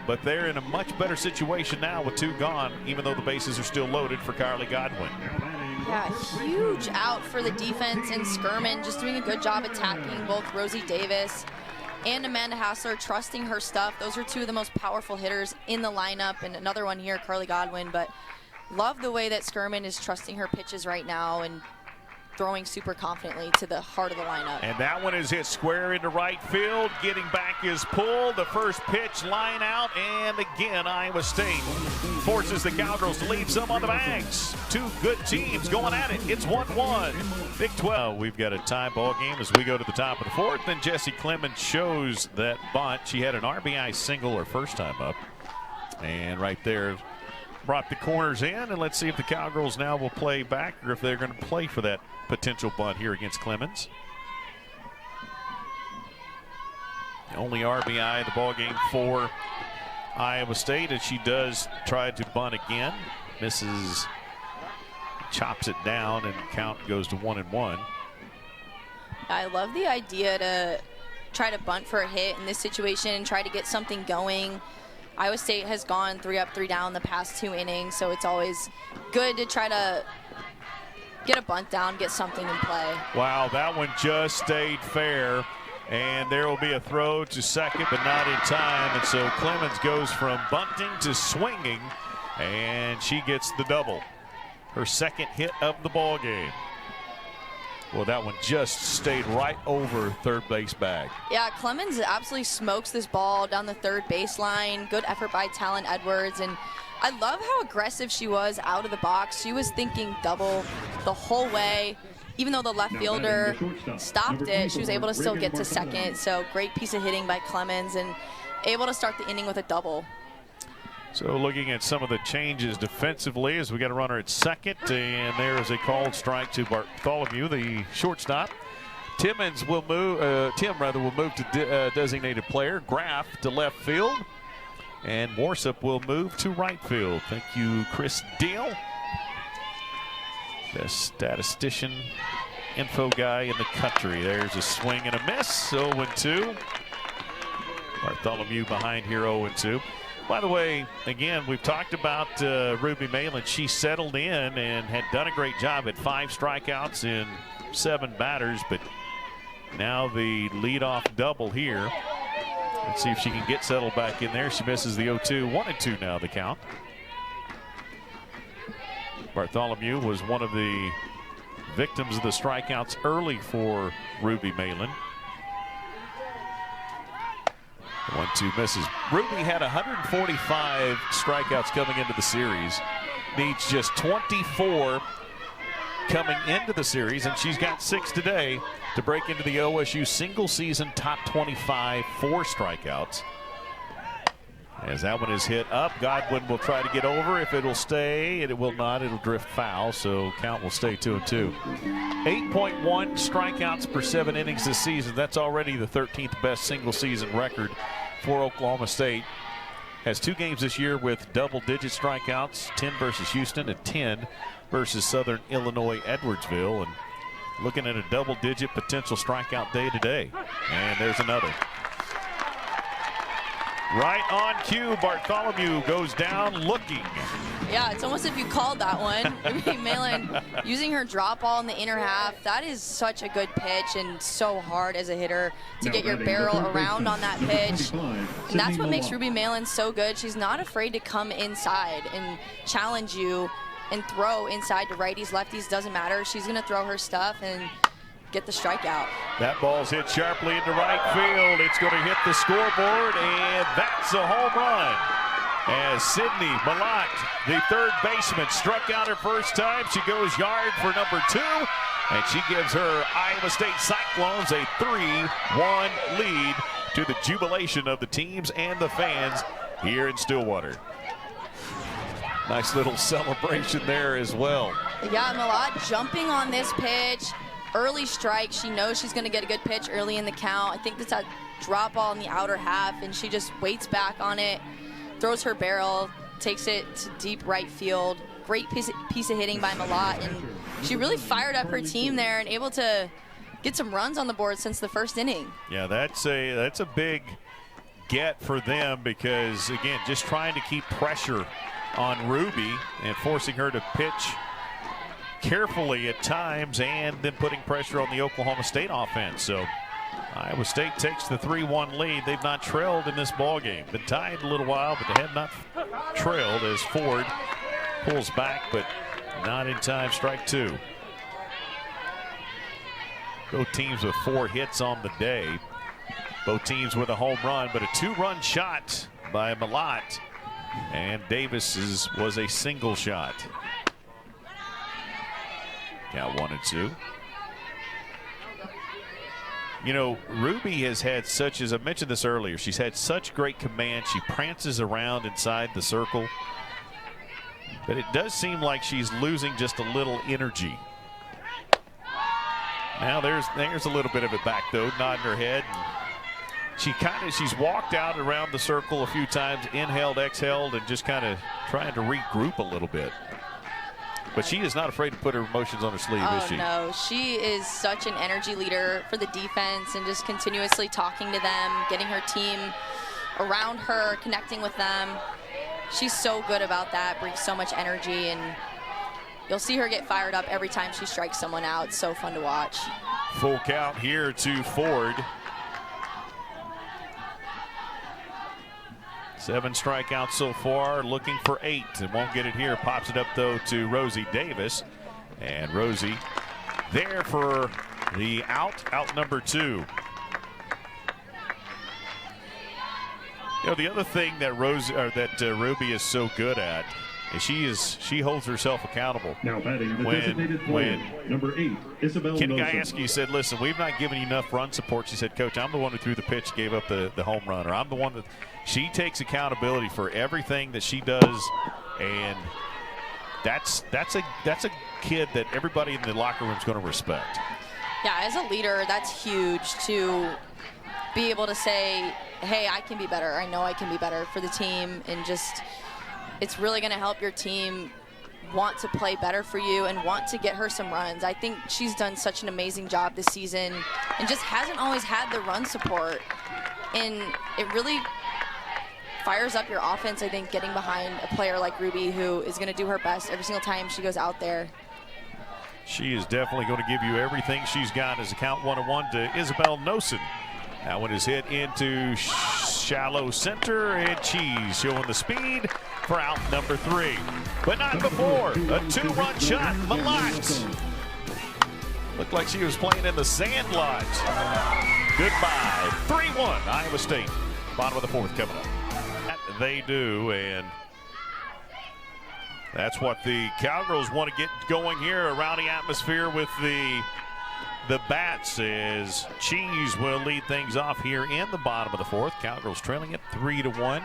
but they're in a much better situation now with 2 gone, even though the bases are still loaded for Carly Godwin. Yeah, huge out for the defense, and Skirman just doing a good job attacking both Rosie Davis and Amanda Hassler, trusting her stuff. Those are 2 of the most powerful hitters in the lineup, and another one here, Carly Godwin. But love the way that Skirman is trusting her pitches right now and throwing super confidently to the heart of the lineup. And that one is hit square into right field. Getting back is pulled. The first pitch, line out, and again Iowa State forces the Cowgirls to leave some on the bags. 2 good teams going at it. It's 1-1. Big 12. We've got a tie ball game as we go to the top of the 4th. Then Jessie Clemens shows that bunt. She had an RBI single her first time up. And right there, brought the corners in, and let's see if the Cowgirls now will play back or if they're going to play for that potential bunt here against Clemens. The only RBI in the ball game for Iowa State, and she does try to bunt again. Misses, chops it down, and count goes to 1-1. I love the idea to try to bunt for a hit in this situation and try to get something going. Iowa State has gone 3 up, 3 down the past 2 innings, so it's always good to try to get a bunt down, get something in play. Wow, that one just stayed fair, and there will be a throw to second, but not in time, and so Clemens goes from bunting to swinging, and she gets the double. Her 2nd hit of the ball game. Well, that one just stayed right over third base bag. Yeah, Clemens absolutely smokes this ball down the third baseline. Good effort by Talon Edwards, and I love how aggressive she was out of the box. She was thinking double the whole way. Even though the left fielder stopped it, she was able to still get to second. So great piece of hitting by Clemens and able to start the inning with a double. So looking at some of the changes defensively as we got a runner at second, and there is a called strike to Bartholomew, the shortstop. Tim will move to designated player. Graff to left field. And Morsup will move to right field. Thank you, Chris Deal, the statistician, info guy in the country. There's a swing and a miss. 0-2. Bartholomew behind here, 0-2. By the way, again, we've talked about Ruby Malin. She settled in and had done a great job at 5 strikeouts in 7 batters, but now the leadoff double here. Let's see if she can get settled back in there. She misses the 0-2. 1-2 now the count. Bartholomew was one of the victims of the strikeouts early for Ruby Malin. 1-2 misses. Ruby had 145 strikeouts coming into the series. Needs just 24 coming into the series, and she's got 6 today to break into the OSU single season top 25 for strikeouts. As that one is hit up, Godwin will try to get over. If it'll stay, and it will not, it'll drift foul, so count will stay 2-2. 8.1 strikeouts per 7 innings this season. That's already the 13th best single season record for Oklahoma State. Has 2 games this year with double-digit strikeouts, 10 versus Houston and 10 versus Southern Illinois Edwardsville. And looking at a double-digit potential strikeout day today. And there's another. Right on cue, Bartholomew goes down looking. Yeah, it's almost if you called that one. Ruby Malin using her drop ball in the inner half. That is such a good pitch and so hard as a hitter to get your barrel around on that pitch. And that's what makes Ruby Malin so good. She's not afraid to come inside and challenge you and throw inside to righties, lefties, doesn't matter. She's going to throw her stuff and get the strikeout. That ball's hit sharply into right field. It's going to hit the scoreboard, and that's a home run. As Sydney Melot, the third baseman, struck out her first time. She goes yard for number 2, and she gives her Iowa State Cyclones a 3-1 lead to the jubilation of the teams and the fans here in Stillwater. Nice little celebration there as well. Yeah, Melot jumping on this pitch. Early strike. She knows she's going to get a good pitch early in the count. I think that's a drop ball in the outer half, and she just waits back on it, throws her barrel, takes it to deep right field. Great piece of hitting by Melot, and she really fired up her team there and able to get some runs on the board since the first inning. Yeah, that's a big get for them because, again, just trying to keep pressure on Ruby and forcing her to pitch carefully at times and then putting pressure on the Oklahoma State offense. So Iowa State takes the 3-1 lead. They've not trailed in this ball game. Been tied a little while, but they have not trailed as Ford pulls back, but not in time. Strike 2. Both teams with 4 hits on the day. Both teams with a home run, but a 2-run shot by Melot, and Davis's was a single shot. Count 1-2. You know, Ruby has had such, as I mentioned this earlier, she's had such great command. She prances around inside the circle. But it does seem like she's losing just a little energy. Now there's a little bit of it back though, nodding her head. She's walked out around the circle a few times, inhaled, exhaled, and just kind of trying to regroup a little bit. But she is not afraid to put her emotions on her sleeve, is she? Oh, no. She is such an energy leader for the defense and just continuously talking to them, getting her team around her, connecting with them. She's so good about that, brings so much energy, and you'll see her get fired up every time she strikes someone out. It's so fun to watch. Full count here to Ford. 7 strikeouts so far, looking for 8, and won't get it here. Pops it up though to Rosie Davis, and Rosie there for the out number 2. You know, the other thing that Ruby is so good at is she holds herself accountable. Now batting the designated player, number 8, Isabel Ken Nelson. Gajewski said, listen, we've not given you enough run support. She said, Coach, I'm the one who threw the pitch, gave up the home run, or I'm the one that – she takes accountability for everything that she does, and that's a kid that everybody in the locker room is going to respect. Yeah, as a leader, that's huge to be able to say, hey, I can be better. I know I can be better for the team, and just it's really going to help your team want to play better for you and want to get her some runs. I think she's done such an amazing job this season and just hasn't always had the run support. And it really fires up your offense, I think, getting behind a player like Ruby, who is going to do her best every single time she goes out there. She is definitely going to give you everything she's got as a count 1-1 to Isabel Nosen. That one is hit into shallow center, and Cheese showing the speed for out number 3. But not before. A 2-run shot. Melot. Looked like she was playing in the sand lot. Goodbye. 3-1 Iowa State. Bottom of the 4th coming up. That they do, and that's what the Cowgirls want to get going here. A rowdy atmosphere with the bats, as Cheese will lead things off here in the bottom of the 4th. Cowgirls trailing it 3-1.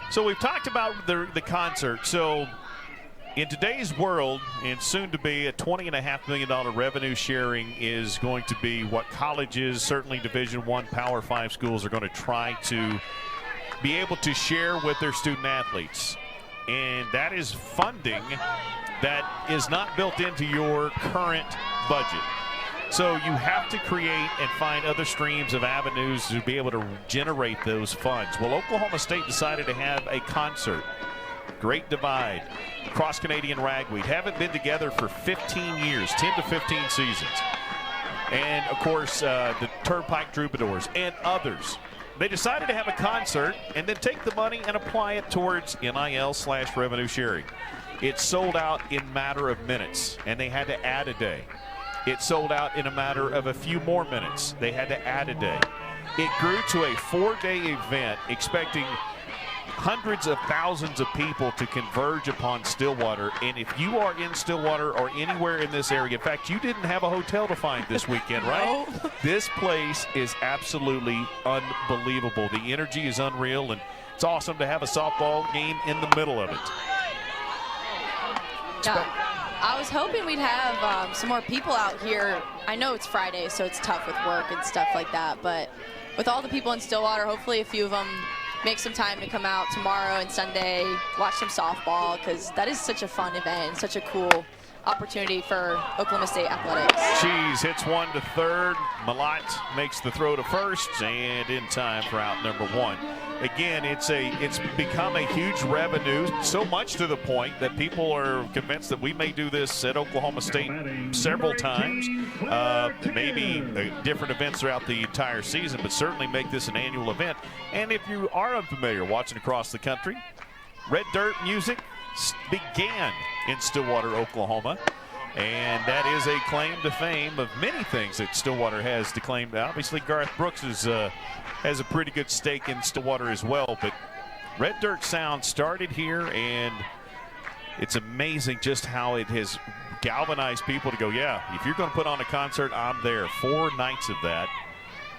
So we've talked about the concert. So in today's world, and soon to be a $20.5 million revenue sharing is going to be what colleges, certainly Division I Power 5 schools, are going to try to be able to share with their student athletes. And that is funding that is not built into your current budget. So you have to create and find other streams of avenues to be able to generate those funds. Well, Oklahoma State decided to have a concert. Great Divide, Cross Canadian Ragweed, haven't been together for 15 years, 10 to 15 seasons. And of course, the Turnpike Troubadours and others. They decided to have a concert and then take the money and apply it towards NIL/revenue sharing. It sold out in a matter of minutes, and they had to add a day. It sold out in a matter of a few more minutes. They had to add a day. It grew to a 4-day event, expecting hundreds of thousands of people to converge upon Stillwater. And if you are in Stillwater or anywhere in this area, in fact, you didn't have a hotel to find this weekend, right? No. This place is absolutely unbelievable. The energy is unreal, and it's awesome to have a softball game in the middle of it. Yeah, I was hoping we'd have some more people out here. I know it's Friday, so it's tough with work and stuff like that, but with all the people in Stillwater, hopefully a few of them make some time to come out tomorrow and Sunday, watch some softball, because that is such a fun event and such a cool opportunity for Oklahoma State athletics. Cheese hits one to third. Melot makes the throw to first, and in time for out number 1. Again, it's become a huge revenue, so much to the point that people are convinced that we may do this at Oklahoma State several times, maybe different events throughout the entire season, but certainly make this an annual event. And if you are unfamiliar watching across the country, Red Dirt Music began in Stillwater, Oklahoma, and that is a claim to fame of many things that Stillwater has to claim. Obviously, Garth Brooks has a pretty good stake in Stillwater as well, but Red Dirt Sound started here, and it's amazing just how it has galvanized people to go, yeah, if you're going to put on a concert, I'm there. 4 nights of that,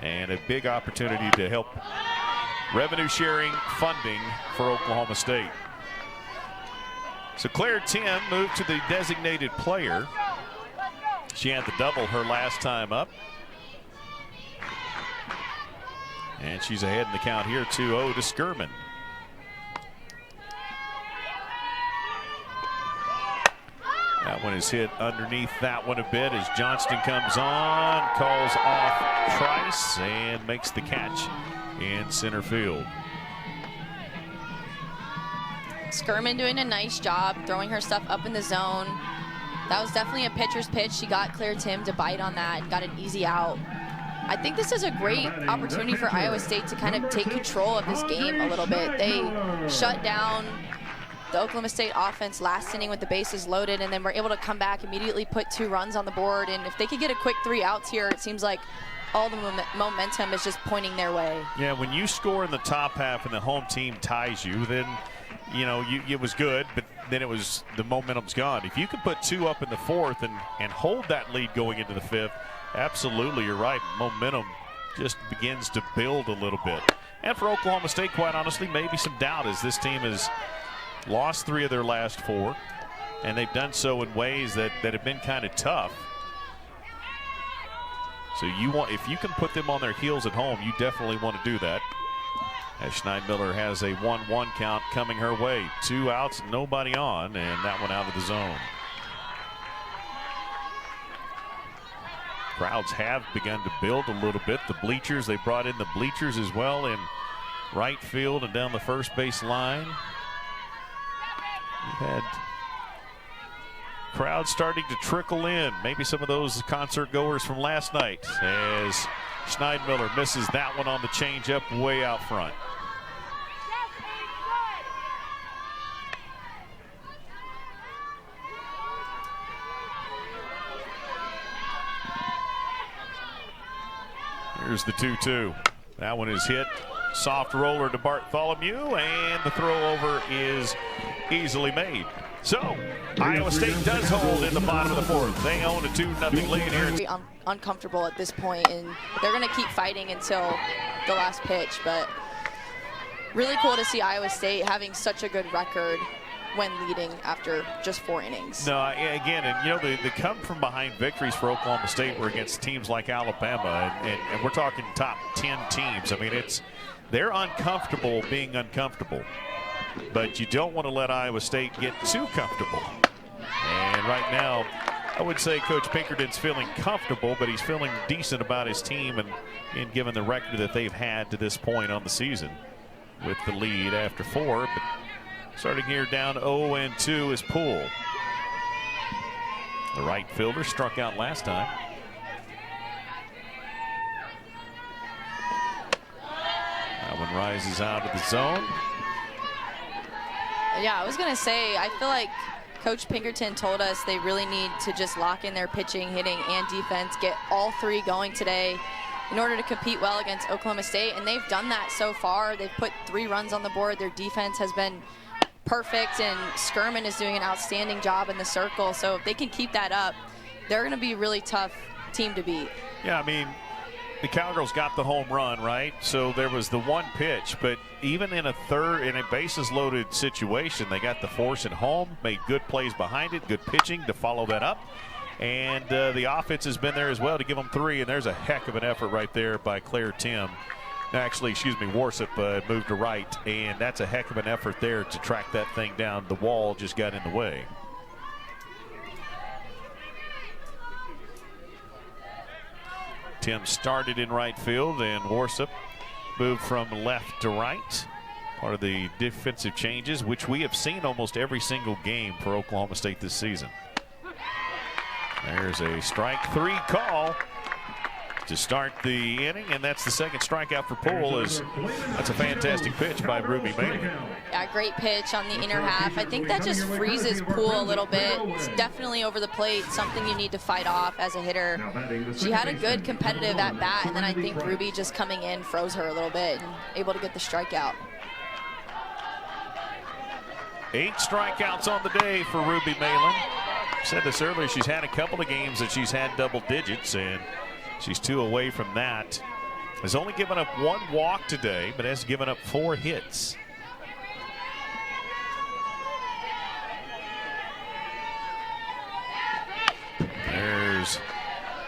and a big opportunity to help revenue sharing funding for Oklahoma State. So Claire Tim moved to the designated player. She had the double her last time up. And she's ahead in the count here, 2-0 to Skirman. That one is hit underneath that one a bit as Johnston comes on, calls off Trice, and makes the catch in center field. Skirman doing a nice job throwing her stuff up in the zone. That was definitely a pitcher's pitch. She got Claire Tim to bite on that and got an easy out. I think this is a great opportunity for Iowa State to kind of take control of this game a little bit. They shut down the Oklahoma State offense last inning with the bases loaded, and then were able to come back, immediately put 2 runs on the board. And if they could get a quick 3 outs here, it seems like all the momentum is just pointing their way. Yeah, when you score in the top half and the home team ties you, then you know, it was good, but then it was the momentum's gone. If you can put 2 up in the 4th and hold that lead going into the 5th, absolutely, you're right. Momentum just begins to build a little bit. And for Oklahoma State, quite honestly, maybe some doubt, as this team has lost 3 of their last 4, and they've done so in ways that have been kind of tough. So if you can put them on their heels at home, you definitely want to do that. As Schneidmiller has a 1-1 count coming her way. 2 outs, nobody on, and that one out of the zone. Crowds have begun to build a little bit. The bleachers, they brought in the bleachers as well in right field and down the first base line. We've had crowds starting to trickle in. Maybe some of those concert goers from last night, as Schneidmiller misses that one on the changeup way out front. Here's the 2-2. That one is hit. Soft roller to Bartholomew, and the throw over is easily made. So, Iowa State does hold in the bottom of the fourth. They own a 2-0 lead here. Uncomfortable at this point, and they're going to keep fighting until the last pitch. But really cool to see Iowa State having such a good record when leading after just 4 innings. No, again, and you know, the come from behind victories for Oklahoma State were against teams like Alabama, and we're talking top 10 teams. I mean, they're uncomfortable being uncomfortable, but you don't want to let Iowa State get too comfortable. And right now, I would say Coach Pinkerton's feeling comfortable, but he's feeling decent about his team and given the record that they've had to this point on the season with the lead after 4. But starting here down 0-2 is Poole. The right fielder struck out last time. That one rises out of the zone. Yeah, I was going to say, I feel like Coach Pinkerton told us they really need to just lock in their pitching, hitting, and defense, get all 3 going today in order to compete well against Oklahoma State, and they've done that so far. They've put 3 runs on the board. Their defense has been perfect, and Skirman is doing an outstanding job in the circle. So if they can keep that up, they're going to be a really tough team to beat. Yeah, I mean, the Cowgirls got the home run, right? So there was the 1 pitch, but even in a bases loaded situation, they got the force at home, made good plays behind it, good pitching to follow that up. And the offense has been there as well to give them 3, and there's a heck of an effort right there by Claire Tim. Actually, excuse me, Warsop moved to right, and that's a heck of an effort there to track that thing down. The wall just got in the way. Tim started in right field, and Warsop moved from left to right. Part of the defensive changes, which we have seen almost every single game for Oklahoma State this season. There's a strike 3 call to start the inning, and that's the second strikeout for Poole. That's a fantastic pitch by Ruby Meen. Yeah, great pitch on the inner half. I think that just freezes Poole a little bit. It's definitely over the plate, something you need to fight off as a hitter. She had a good competitive at bat, and then I think Ruby just coming in froze her a little bit and able to get the strikeout. 8 strikeouts on the day for Ruby Malin. Said this earlier, she's had a couple of games that she's had double digits, and she's 2 away from that. Has only given up 1 walk today, but has given up 4 hits. There's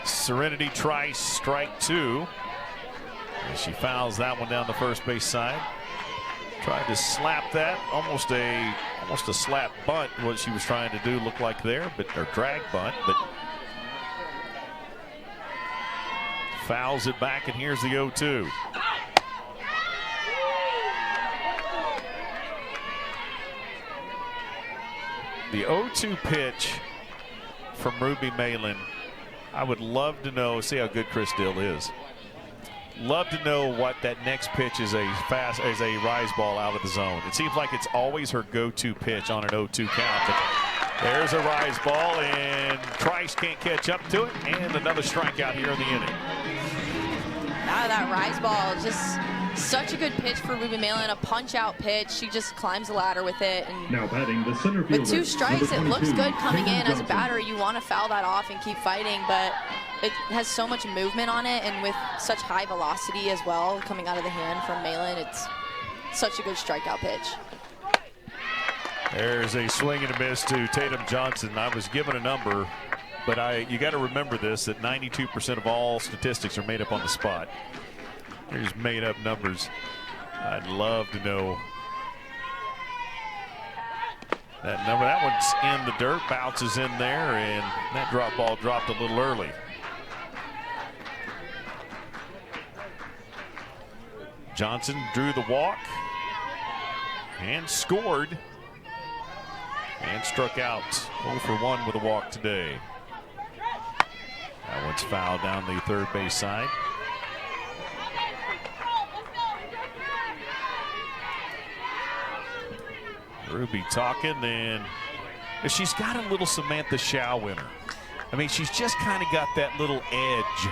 Serenity Trice, strike 2. As she fouls that one down the first base side. Tried to slap that, almost a slap bunt, what she was trying to do look like there, but or drag bunt, but fouls it back, and here's the 0-2. The 0-2 pitch from Ruby Malin. I would love to know, see how good Chris Dill is. Love to know what that next pitch is, a rise ball out of the zone. It seems like it's always her go-to pitch on an 0-2 count. But there's a rise ball, and Trice can't catch up to it, and another strikeout here in the inning. Out of that rise ball, just such a good pitch for Ruby Malin, a punch-out pitch. She just climbs the ladder with it. And now batting the center fielder, with 2 strikes, it looks good coming in. As a batter, you want to foul that off and keep fighting, but it has so much movement on it, and with such high velocity as well coming out of the hand from Malin, it's such a good strikeout pitch. There's a swing and a miss to Tatum Johnson. I was given a number But you got to remember this, that 92% of all statistics are made up on the spot. Here's made up numbers. I'd love to know that number. That one's in the dirt, bounces in there, and that drop ball dropped a little early. Johnson drew the walk and scored and struck out 0 for 1 with a walk today. That one's fouled down the third base side. Ruby talking, and she's got a little Samantha Shaw in her. I mean, she's just kind of got that little edge.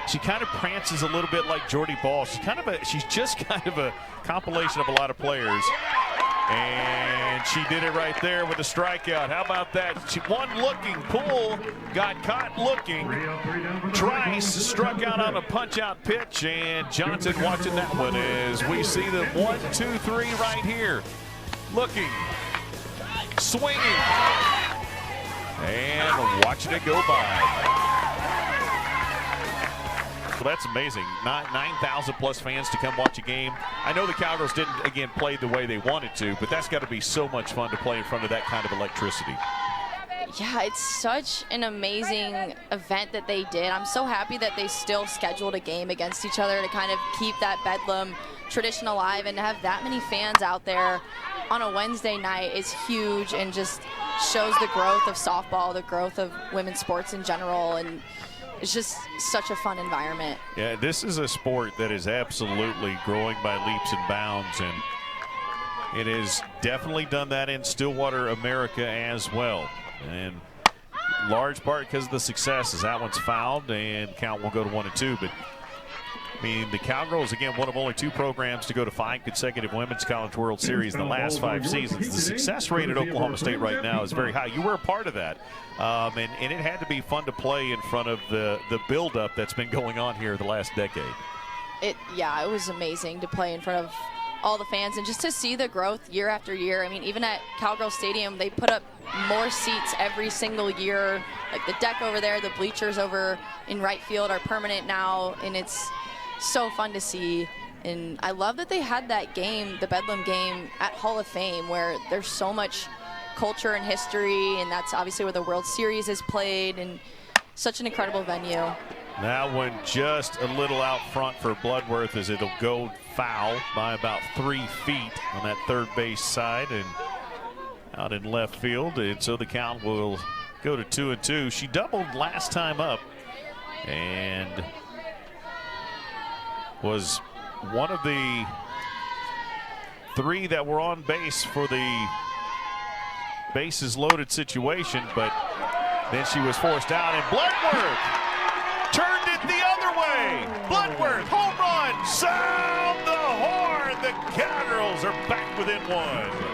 She kind of prances a little bit like Jordy Ball. She's just kind of a compilation of a lot of players. And she did it right there with a strikeout. How about that? She won looking, pull, got caught looking. Trice struck out on a punch-out pitch, and Johnson watching that one as we see them 1, 2, 3 right here. Looking, swinging, and watching it go by. Well, that's amazing. 9,000 plus fans to come watch a game. I know the Cowgirls didn't, again, play the way they wanted to, but that's got to be so much fun to play in front of that kind of electricity. Yeah, it's such an amazing event that they did. I'm so happy that they still scheduled a game against each other to kind of keep that Bedlam tradition alive, and to have that many fans out there on a Wednesday night is huge and just shows the growth of softball, the growth of women's sports in general, and it's just such a fun environment. Yeah, this is a sport that is absolutely growing by leaps and bounds, and it has definitely done that in Stillwater, America as well. And large part because of the success, as that one's fouled, and count will go to 1 and 2. But I mean, the Cowgirls, again, one of only 2 programs to go to 5 consecutive Women's College World Series in the last 5 seasons. The success rate at Oklahoma State right now is very high. You were a part of that, and it had to be fun to play in front of the buildup that's been going on here the last decade. Yeah, it was amazing to play in front of all the fans and just to see the growth year after year. I mean, even at Cowgirl Stadium, they put up more seats every single year. Like the deck over there, the bleachers over in right field are permanent now, and it's so fun to see. And I love that they had that game, the Bedlam game, at Hall of Fame, where there's so much culture and history, and that's obviously where the World Series is played, and such an incredible venue. That one just a little out front for Bledworth, as it'll go foul by about 3 feet on that third base side and out in left field. And so the count will go to 2 and 2. She doubled last time up and was one of the 3 that were on base for the bases loaded situation, but then she was forced out, and Bledworth turned it the other way. Bledworth, home run, sound the horn. The Cowgirls are back within 1.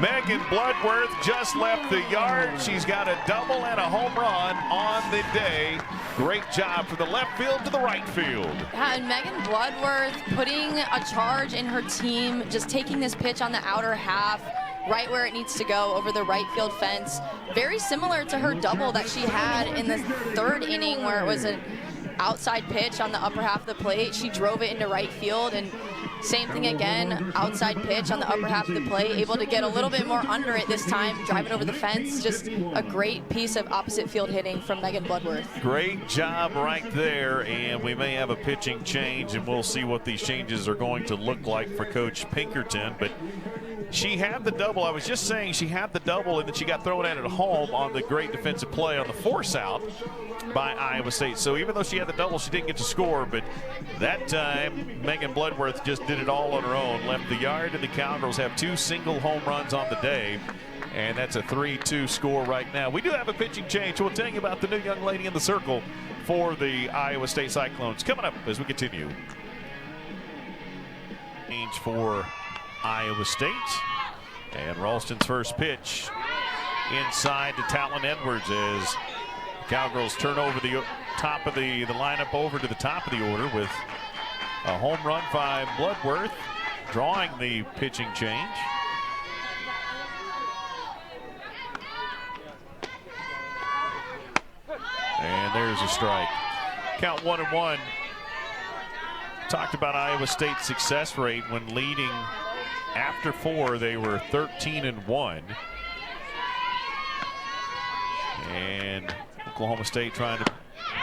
Megan Bledworth just left the yard. She's got a double and a home run on the day. Great job from the left field to the right field. Yeah, and Megan Bledworth putting a charge in her team, just taking this pitch on the outer half, right where it needs to go, over the right field fence. Very similar to her double that she had in the 3rd inning, where it was an outside pitch on the upper half of the plate. She drove it into right field, and same thing again, outside pitch on the upper half of the plate, able to get a little bit more under it this time, drive it over the fence. Just a great piece of opposite field hitting from Megan Bledworth. Great job right there, and we may have a pitching change, and we'll see what these changes are going to look like for Coach Pinkerton. But she had the double. I was just saying she had the double, and then she got thrown at it home on the great defensive play on the force out by Iowa State. So even though she had the double, she didn't get to score, but that time Megan Bledworth just did it all on her own. Left the yard, and the Cowgirls have 2 single home runs on the day, and that's a 3-2 score right now. We do have a pitching change. We'll tell you about the new young lady in the circle for the Iowa State Cyclones coming up as we continue. Change for Iowa State, and Ralston's first pitch inside to Talon Edwards as Cowgirls turn over the top of the lineup over to the top of the order with a home run by Bledworth, drawing the pitching change. And there's a strike. Count 1-1. Talked about Iowa State's success rate when leading after 4. They were 13-1. And Oklahoma State trying to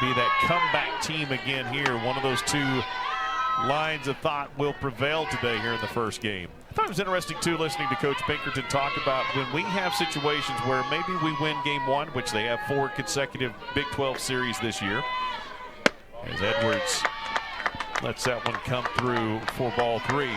be that comeback team again here. One of those two lines of thought will prevail today here in the first game. I thought it was interesting, too, listening to Coach Pinkerton talk about when we have situations where maybe we win game 1, which they have 4 consecutive Big 12 series this year, as Edwards lets that one come through for ball 3.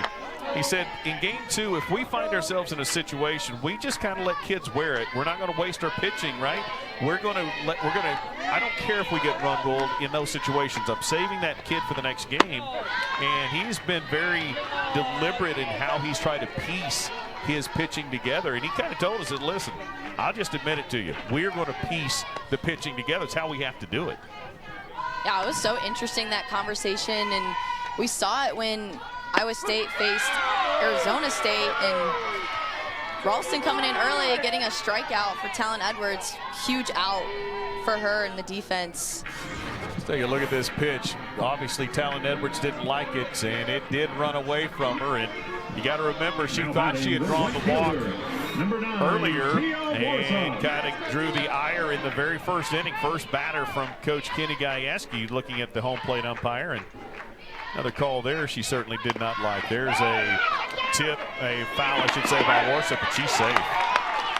He said in game 2, if we find ourselves in a situation, we just kind of let kids wear it. We're not going to waste our pitching, right? I don't care if we get run ruled in those situations. I'm saving that kid for the next game. And he's been very deliberate in how he's tried to piece his pitching together. And he kind of told us that, listen, I'll just admit it to you. We're going to piece the pitching together. It's how we have to do it. Yeah, it was so interesting, that conversation. And we saw it when Iowa State faced Arizona State, and Ralston coming in early, getting a strikeout for Talon Edwards. Huge out for her in the defense. Let's take a look at this pitch. Obviously, Talon Edwards didn't like it, and it did run away from her. And you got to remember, she thought she had drawn the walk earlier and kind of drew the ire in the very first inning. First batter from Coach Kenny Gajewski, looking at the home plate umpire. And another call there she certainly did not like. There's a tip, a foul, I should say, by Worsup, but she's safe.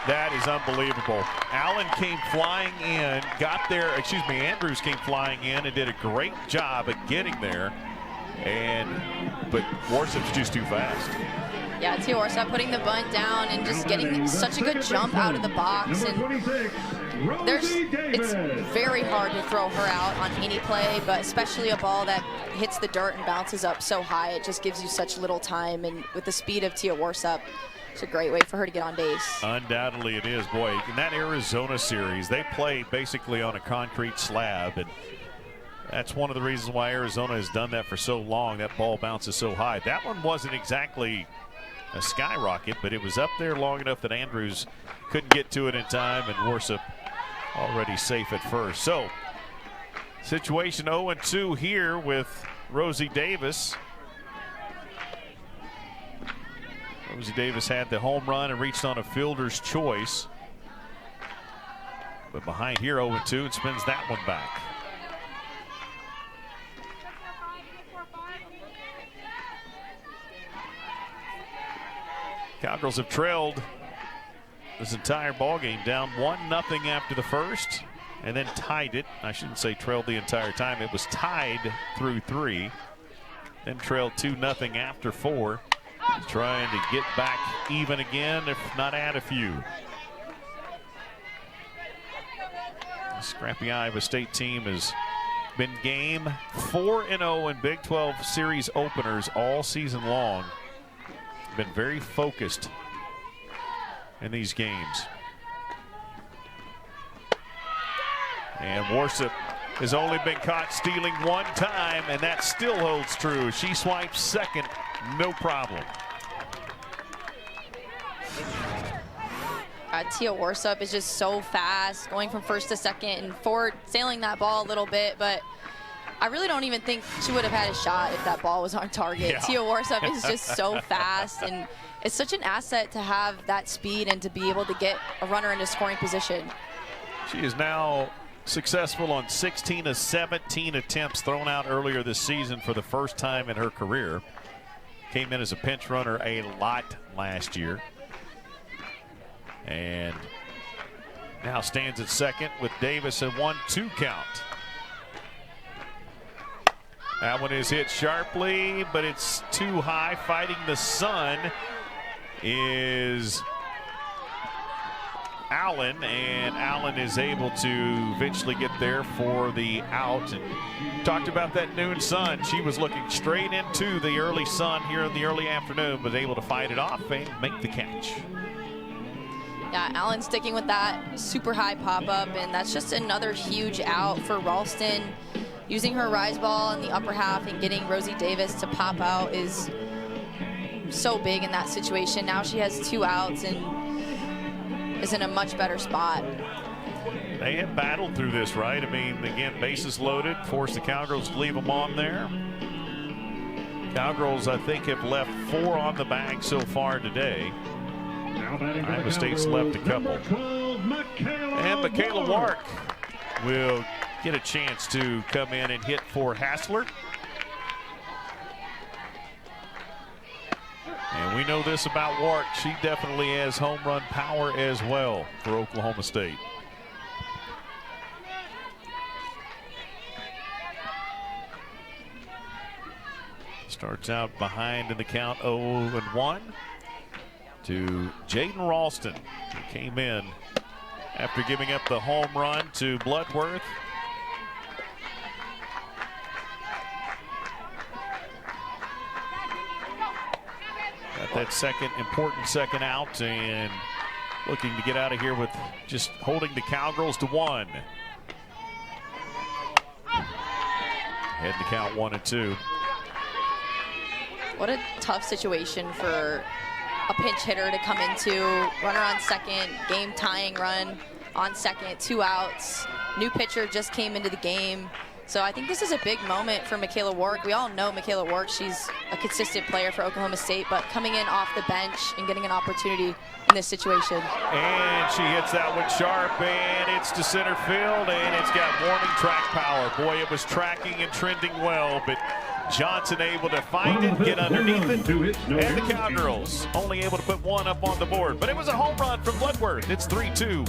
That is unbelievable. Allen came flying in, got there, Andrews came flying in and did a great job at getting there. But Worsup's just too fast. Yeah, Tia Worsup putting the bunt down and just getting such a good jump out of the box. And it's very hard to throw her out on any play, but especially a ball that hits the dirt and bounces up so high, it just gives you such little time. And with the speed of Tia Worsup, it's a great way for her to get on base. Undoubtedly it is. Boy, in that Arizona series, they play basically on a concrete slab, and that's one of the reasons why Arizona has done that for so long. That ball bounces so high. That one wasn't exactly a skyrocket, but it was up there long enough that Andrews couldn't get to it in time, and Worsup already safe at first. So, situation 0-2 here with Rosie Davis. Rosie Davis had the home run and reached on a fielder's choice. But behind here 0-2 and spins that one back. Cowgirls have trailed this entire ball game, down 1-0 after the first, and then tied it. I shouldn't say trailed the entire time. It was tied through 3, then trailed 2-0 after 4. Trying to get back even again, if not add a few. The scrappy Iowa State team has been game 4-0 in Big 12 series openers all season long. Been very focused in these games. And Worsup has only been caught stealing 1 time, and that still holds true. She swipes second, no problem. Tia Worsup is just so fast, going from first to second and forward, sailing that ball a little bit, but I really don't even think she would have had a shot if that ball was on target. Yeah. Tia Worsup is just so fast, and it's such an asset to have that speed and to be able to get a runner into scoring position. She is now successful on 16 of 17 attempts thrown out earlier this season for the first time in her career. Came in as a pinch runner a lot last year. And now stands at second with Davis a 1-2 count. That one is hit sharply, but it's too high. Fighting the sun is Allen, and Allen is able to eventually get there for the out. And talked about that noon sun. She was looking straight into the early sun here in the early afternoon, but able to fight it off and make the catch. Yeah, Allen sticking with that super high pop-up, and that's just another huge out for Ralston. Using her rise ball in the upper half and getting Rosie Davis to pop out is so big in that situation. Now she has 2 outs and is in a much better spot. They have battled through this, right? I mean, again, bases loaded, forced the Cowgirls to leave them on there. Cowgirls, I think, have left 4 on the bag so far today. Iowa State's left a couple. And Michaela Wark will get a chance to come in and hit for Hassler. And we know this about Wark. She definitely has home run power as well for Oklahoma State. Starts out behind in the count 0-1 to Jaden Ralston, who came in after giving up the home run to Bledworth. Got that second, important second out, and looking to get out of here with just holding the Cowgirls to 1. Head the count 1-2. What a tough situation for a pinch hitter to come into. Runner on second, game tying run on second, 2 outs. New pitcher just came into the game. So I think this is a big moment for Michaela Wark. We all know Michaela Wark. She's a consistent player for Oklahoma State, but coming in off the bench and getting an opportunity in this situation. And she hits that one sharp, and it's to center field, and it's got warning track power. Boy, it was tracking and trending well, but Johnson able to find it, get underneath it, and the Cowgirls only able to put 1 up on the board. But it was a home run from Bledworth. It's 3-2.